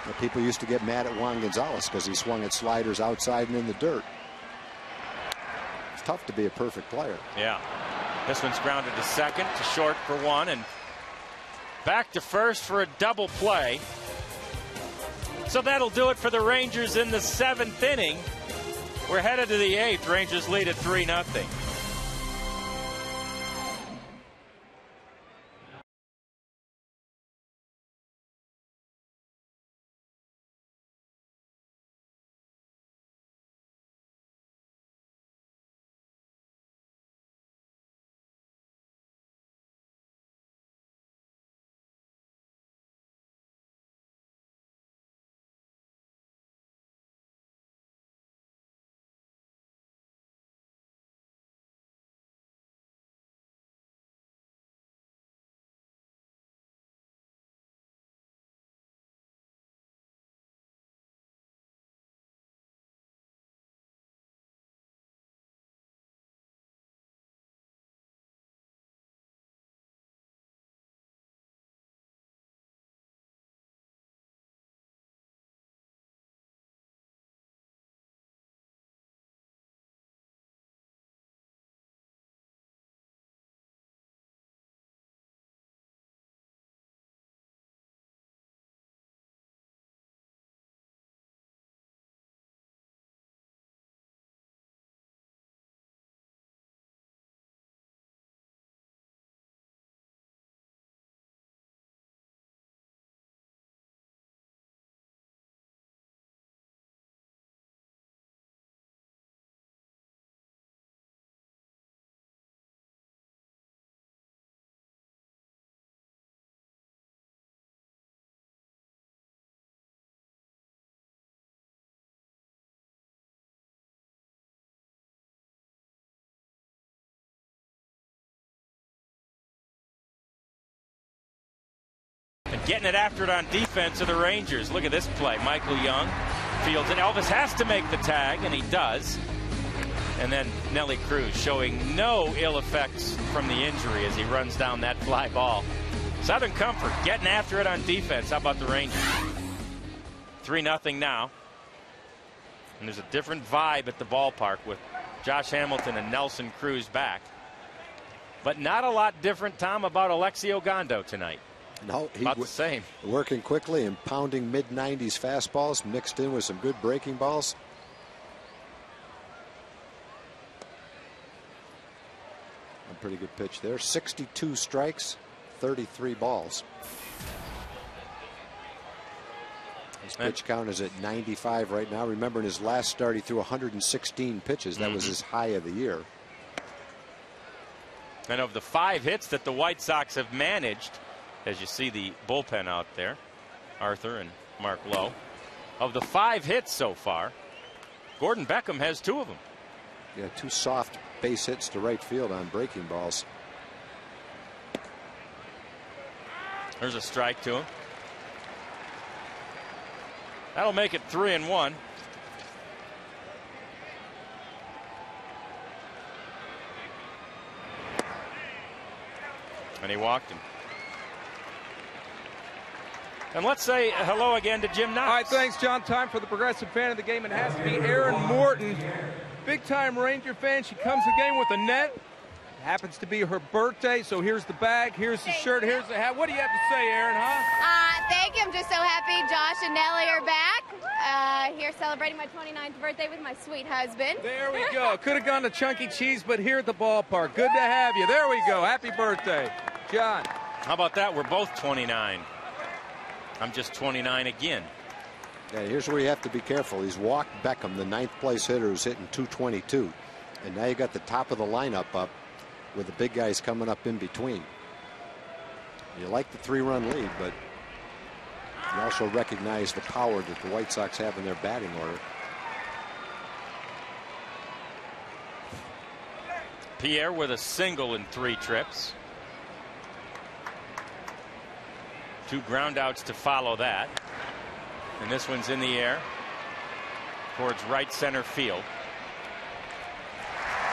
You know, people used to get mad at Juan Gonzalez because he swung at sliders outside and in the dirt. It's tough to be a perfect player. Yeah. This one's grounded to second, to short for 1, and back to first for a double play. So that'll do it for the Rangers in the 7th inning. We're headed to the 8th. Rangers lead at 3-0. getting it after it on defense of the Rangers. Look at this play. Michael Young fields it. Elvis has to make the tag, and he does. And then Nelly Cruz showing no ill effects from the injury as he runs down that fly ball. Southern Comfort getting after it on defense. How about the Rangers? 3-0 now. And there's a different vibe at the ballpark with Josh Hamilton and Nelson Cruz back. But not a lot different, Tom, about Alexi Ogando tonight. No, he's about the same. Working quickly and pounding mid-90s fastballs mixed in with some good breaking balls. A pretty good pitch there. 62 strikes, 33 balls. His pitch count is at 95 right now. Remember, in his last start, he threw 116 pitches. That was his high of the year. And of the 5 hits that the White Sox have managed, as you see the bullpen out there, Arthur and Mark Lowe, of the 5 hits so far, Gordon Beckham has 2 of them. Yeah, 2 soft base hits to right field on breaking balls. There's a strike to him. That'll make it 3-1. And he walked him. And let's say hello again to Jim Knox. All right, thanks, John. Time for the progressive fan of the game. It has to be Erin Morton. Big-time Ranger fan. She comes to the game with a net. It happens to be her birthday, so here's the bag, here's the shirt, here's the hat. What do you have to say, Erin, huh? Thank you. I'm just so happy Josh and Nellie are back. Here celebrating my 29th birthday with my sweet husband. There we go. Could have gone to Chunky Cheese, but here at the ballpark. Good to have you. There we go. Happy birthday. John. How about that? We're both 29. I'm just 29 again. Yeah, here's where you have to be careful. He's walked Beckham, the 9th place hitter, who's hitting 222. And now you got the top of the lineup up with the big guys coming up in between. You like the 3-run lead, but you also recognize the power that the White Sox have in their batting order. Pierre with a single in 3 trips. 2 groundouts to follow that. And this one's in the air towards right center field.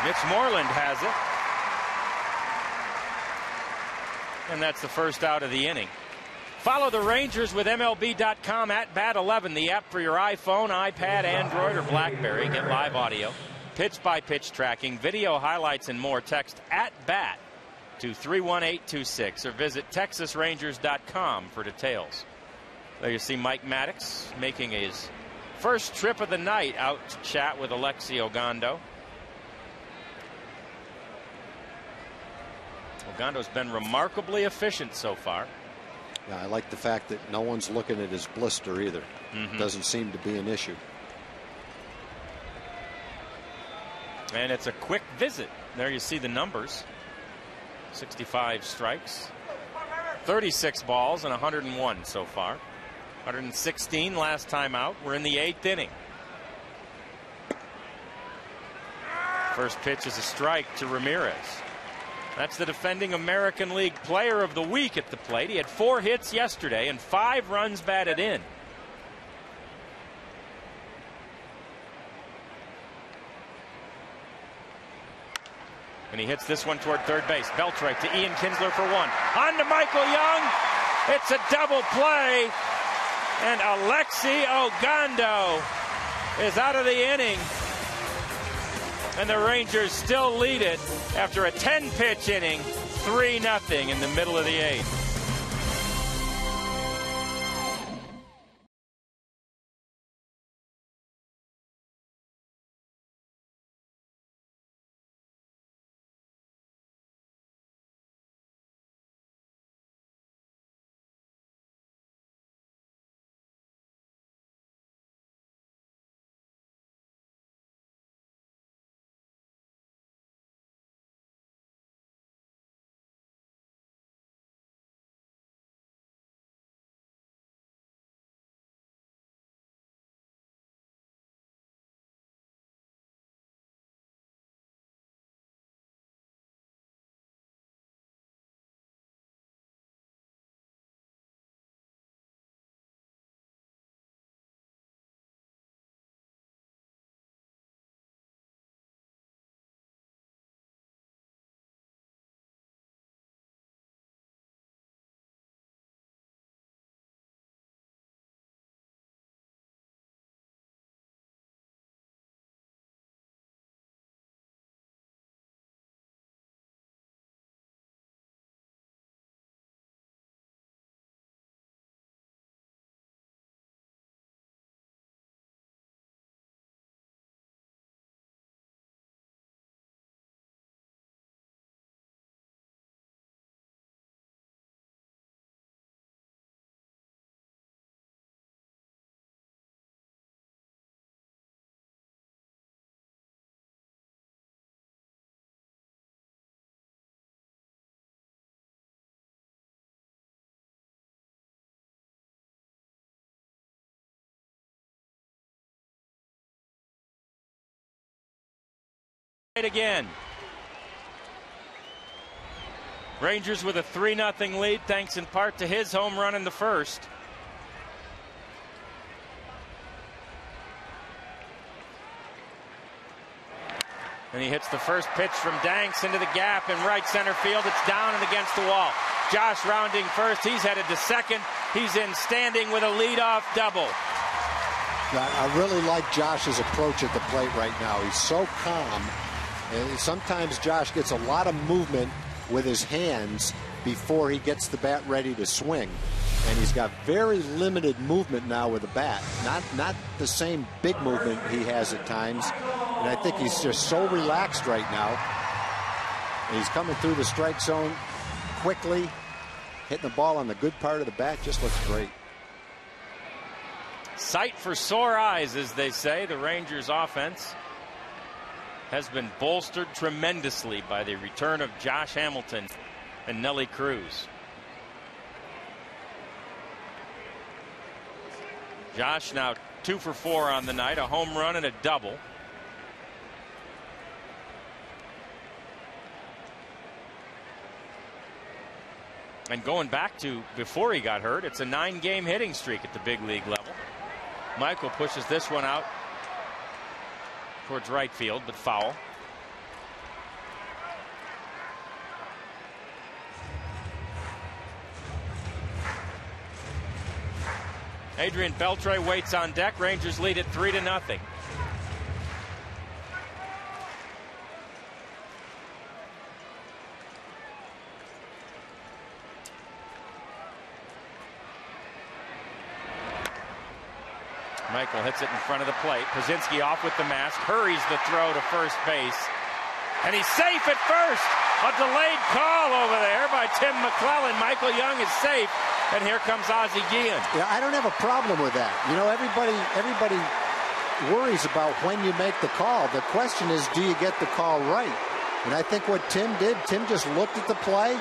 Mitch Moreland has it. And that's the first out of the inning. Follow the Rangers with MLB.com at Bat11, the app for your iPhone, iPad, Android, or BlackBerry. Get live audio, pitch-by-pitch tracking, video highlights, and more. Text at BAT to 31826 or visit TexasRangers.com for details. There you see Mike Maddox making his first trip of the night out to chat with Alexi Ogando. Ogando's been remarkably efficient so far. Yeah, I like the fact that no one's looking at his blister either. Doesn't seem to be an issue. And it's a quick visit. There you see the numbers. 65 strikes, 36 balls, and 101 so far. 116 last time out. We're in the 8th inning. First pitch is a strike to Ramirez. That's the defending American League Player of the Week at the plate. He had 4 hits yesterday and 5 runs batted in. And he hits this one toward third base. Beltre to Ian Kinsler for 1. On to Michael Young. It's a double play. And Alexi Ogando is out of the inning. And the Rangers still lead it after a 10-pitch inning, 3-0 in the middle of the 8th. Again. Rangers with a 3-0 lead, thanks in part to his home run in the first. And he hits the first pitch from Danks into the gap in right center field. It's down and against the wall. Josh rounding first. He's headed to second. He's in standing with a leadoff double. I really like Josh's approach at the plate right now. He's so calm. And sometimes Josh gets a lot of movement with his hands before he gets the bat ready to swing. And he's got very limited movement now with the bat. Not the same big movement he has at times. And I think he's just so relaxed right now. And he's coming through the strike zone quickly, hitting the ball on the good part of the bat. Just looks great. Sight for sore eyes, as they say. The Rangers offense has been bolstered tremendously by the return of Josh Hamilton and Nelly Cruz. Josh now 2 for 4 on the night, a home run and a double. And going back to before he got hurt, it's a 9-game hitting streak at the big league level. Michael pushes this one out towards right field, but foul. Adrian Beltre waits on deck. Rangers lead at 3-0. Michael hits it in front of the plate. Pazinski off with the mask, hurries the throw to first base, and he's safe at first. A delayed call over there by Tim McClellan. Michael Young is safe, and here comes Ozzie Guillen. Yeah, I don't have a problem with that. You know, everybody worries about when you make the call. The question is, do you get the call right? And I think what Tim did, Tim just looked at the play,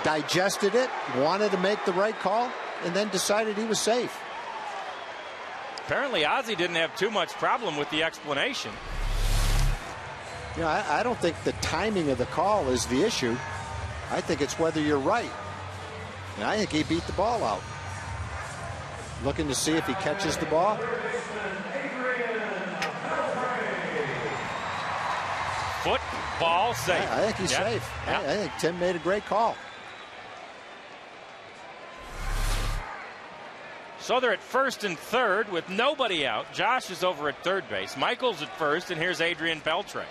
digested it, wanted to make the right call, and then decided he was safe. Apparently Ozzie didn't have too much problem with the explanation. You know, I don't think the timing of the call is the issue. I think it's whether you're right. And I think he beat the ball out. Looking to see if he catches the ball. Football safe. Yeah, I think he's safe. Yeah. I think Tim made a great call. So they're at first and third with nobody out. Josh is over at third base. Michael's at first, and here's Adrian Beltre.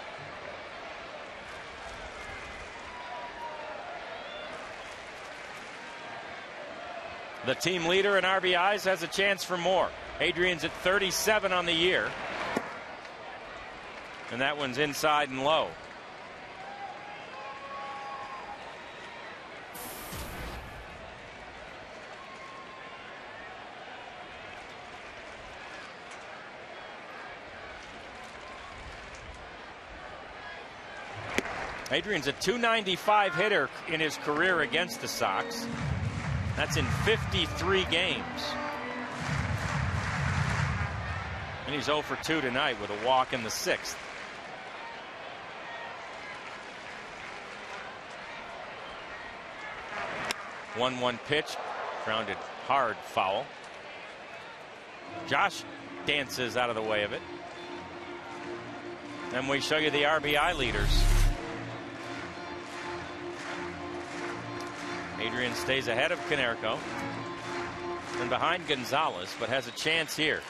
The team leader in RBIs has a chance for more. Adrian's at 37 on the year. And that one's inside and low. Adrian's a .295 hitter in his career against the Sox. That's in 53 games. And he's 0 for 2 tonight with a walk in the 6th. One pitch, grounded hard, foul. Josh dances out of the way of it. And we show you the RBI leaders. Adrian stays ahead of Konerko and behind Gonzalez, but has a chance here.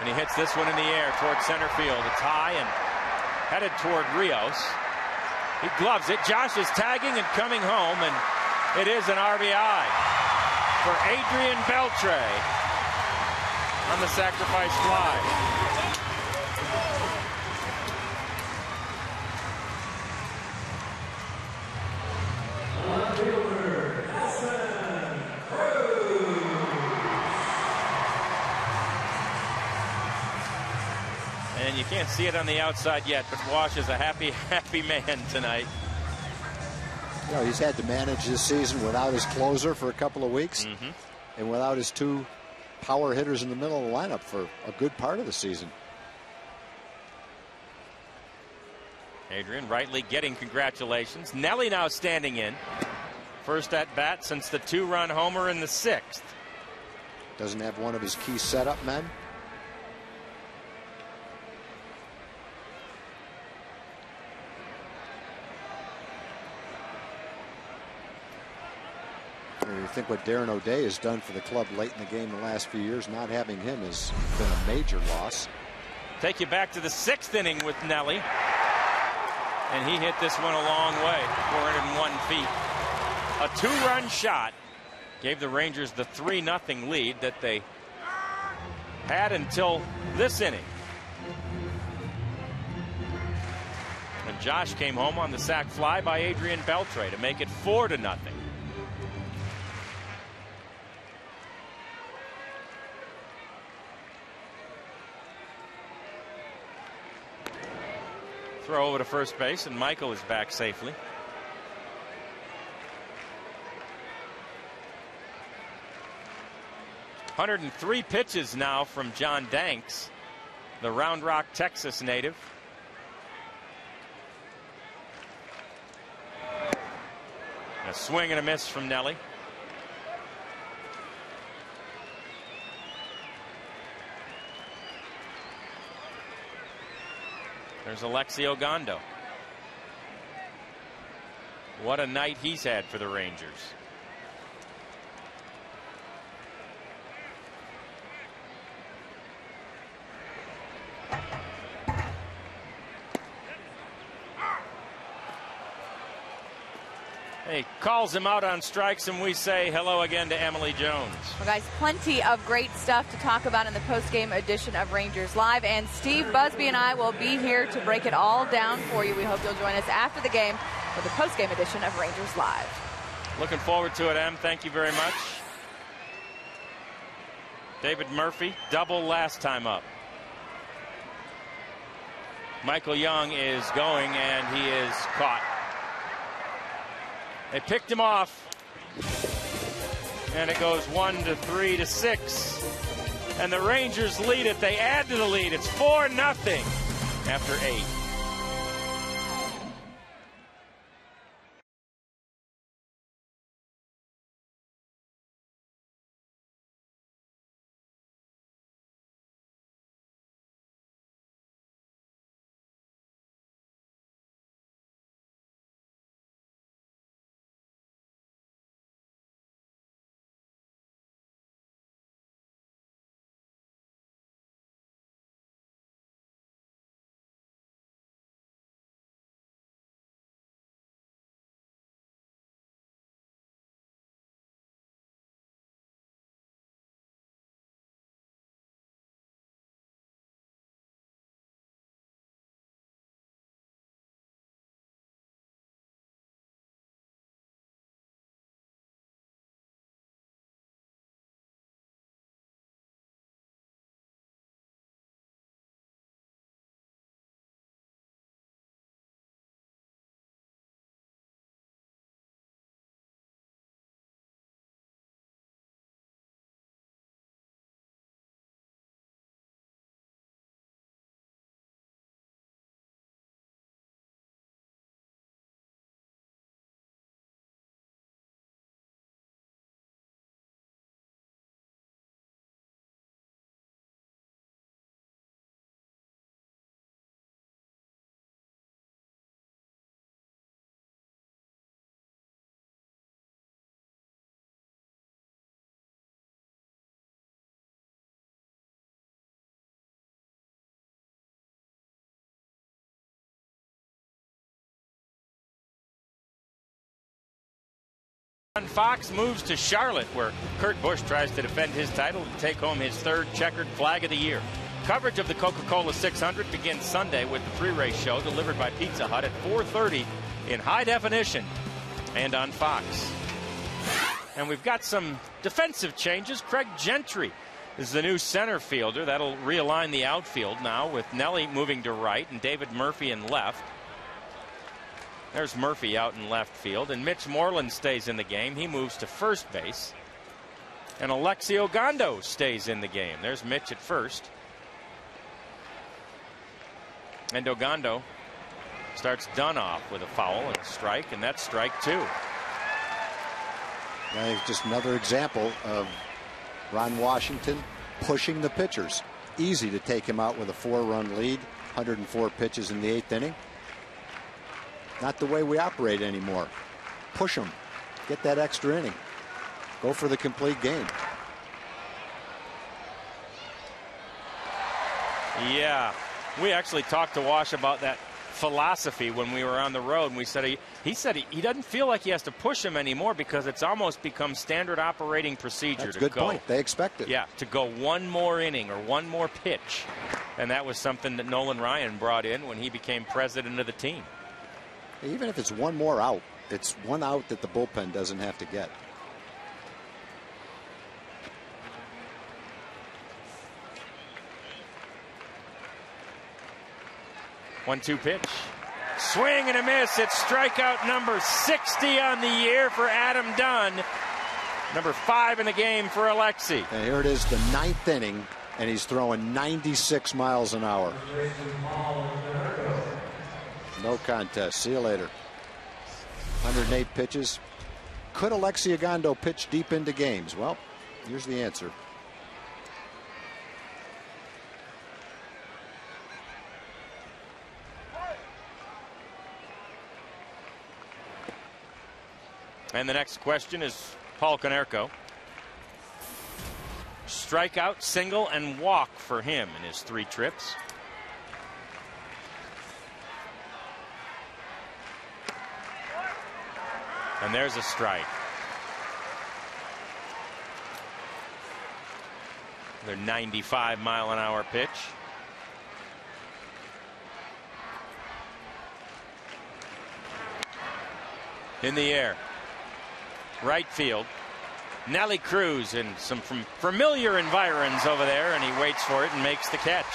And he hits this one in the air towards center field. It's high and headed toward Rios. He gloves it. Josh is tagging and coming home, and it is an RBI for Adrian Beltre on the sacrifice fly. And you can't see it on the outside yet, but Wash is a happy man tonight. You know, he's had to manage this season without his closer for a couple of weeks, and without his two power hitters in the middle of the lineup for a good part of the season. Adrian rightly getting congratulations. Nelly now standing in. First at bat since the 2-run homer in the 6th. Doesn't have one of his key setup men. You think what Darren O'Day has done for the club late in the game the last few years, not having him has been a major loss. Take you back to the 6th inning with Nelly. And he hit this one a long way, 401 feet. A 2-run shot gave the Rangers the 3-0 lead that they had until this inning. And Josh came home on the sac fly by Adrian Beltre to make it 4-0. Throw over to first base, and Michael is back safely. .103 pitches now from John Danks, the Round Rock, Texas native. A swing and a miss from Nelly. There's Alexi Ogando. What a night he's had for the Rangers. He calls him out on strikes, and we say hello again to Emily Jones. Well, guys, plenty of great stuff to talk about in the post-game edition of Rangers Live, and Steve Busby and I will be here to break it all down for you. We hope you'll join us after the game for the post-game edition of Rangers Live. Looking forward to it, Em. Thank you very much. David Murphy, double last time up. Michael Young is going, and he is caught. They picked him off, and it goes 1-3 to 6, and the Rangers lead it. They add to the lead. It's 4-0 after 8. Fox moves to Charlotte, where Kurt Busch tries to defend his title and take home his 3rd checkered flag of the year. Coverage of the Coca-Cola 600 begins Sunday with the pre-race show delivered by Pizza Hut at 4:30 in high definition and on Fox. And we've got some defensive changes. Craig Gentry is the new center fielder. That'll realign the outfield now with Nelly moving to right and David Murphy in left. There's Murphy out in left field, and Mitch Moreland stays in the game. He moves to first base. And Alexi Ogando stays in the game. There's Mitch at first. And Ogando starts Dunoff with a foul and a strike, and that's strike 2. I think just another example of Ron Washington pushing the pitchers. Easy to take him out with a 4-run lead, 104 pitches in the 8th inning. Not the way we operate anymore. Push them. Get that extra inning. Go for the complete game. Yeah, we actually talked to Wash about that philosophy when we were on the road, and we said he said he doesn't feel like he has to push him anymore because it's almost become standard operating procedure. That's to a good go. point. They expect it. Yeah, to go one more inning or one more pitch, and that was something that Nolan Ryan brought in when he became president of the team. Even if it's one more out, it's one out that the bullpen doesn't have to get. One-two pitch. Swing and a miss. It's strikeout number 60 on the year for Adam Dunn. Number 5 in the game for Alexi. And here it is, the 9th inning, and he's throwing 96 miles an hour. No contest. See you later. 108 pitches. Could Alexi Ogando pitch deep into games? Well, here's the answer. And the next question is Paul Konerko. Strikeout, single, and walk for him in his 3 trips. And there's a strike. Their 95-mile-an-hour pitch. In the air. Right field. Nelly Cruz in some from familiar environs over there, and he waits for it and makes the catch.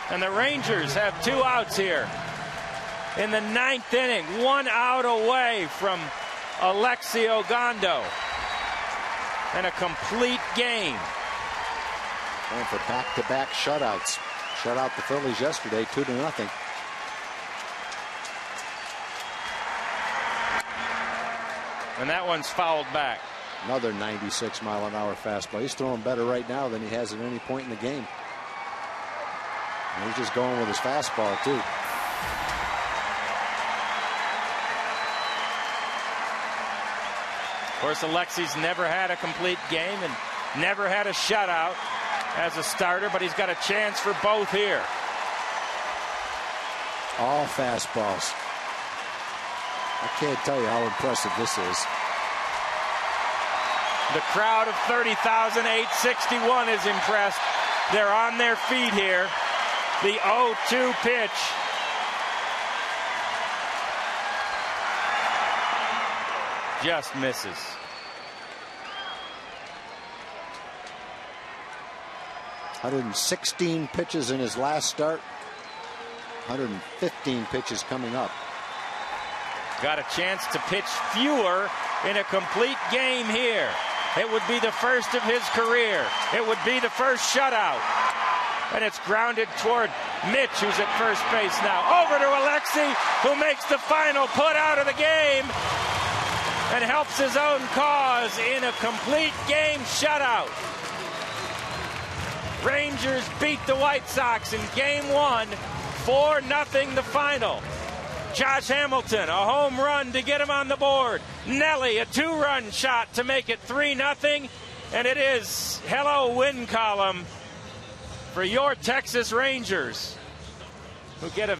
And the Rangers have 2 outs here in the 9th inning. 1 out away from Alexi Ogando. And a complete game. Going for back-to-back shutouts. Shut out the Phillies yesterday, 2-0. And that one's fouled back. Another 96-mile-an-hour fastball. He's throwing better right now than he has at any point in the game. And he's just going with his fastball, too. Of course, Alexi's never had a complete game and never had a shutout as a starter, but he's got a chance for both here. All fastballs. I can't tell you how impressive this is. The crowd of 30,861 is impressed. They're on their feet here. The 0-2 pitch. Just misses. $116 pitches in his last start. 115 pitches coming up. Got a chance to pitch fewer in a complete game here. It would be the first of his career. It would be the first shutout. And it's grounded toward Mitch, who's at first base now. Over to Alexi, who makes the final put out of the game and helps his own cause in a complete game shutout. Rangers beat the White Sox in game 1, 4-0 the final. Josh Hamilton, a home run to get him on the board. Nelly, a 2-run shot to make it 3-0. And it is hello win column for your Texas Rangers, who get a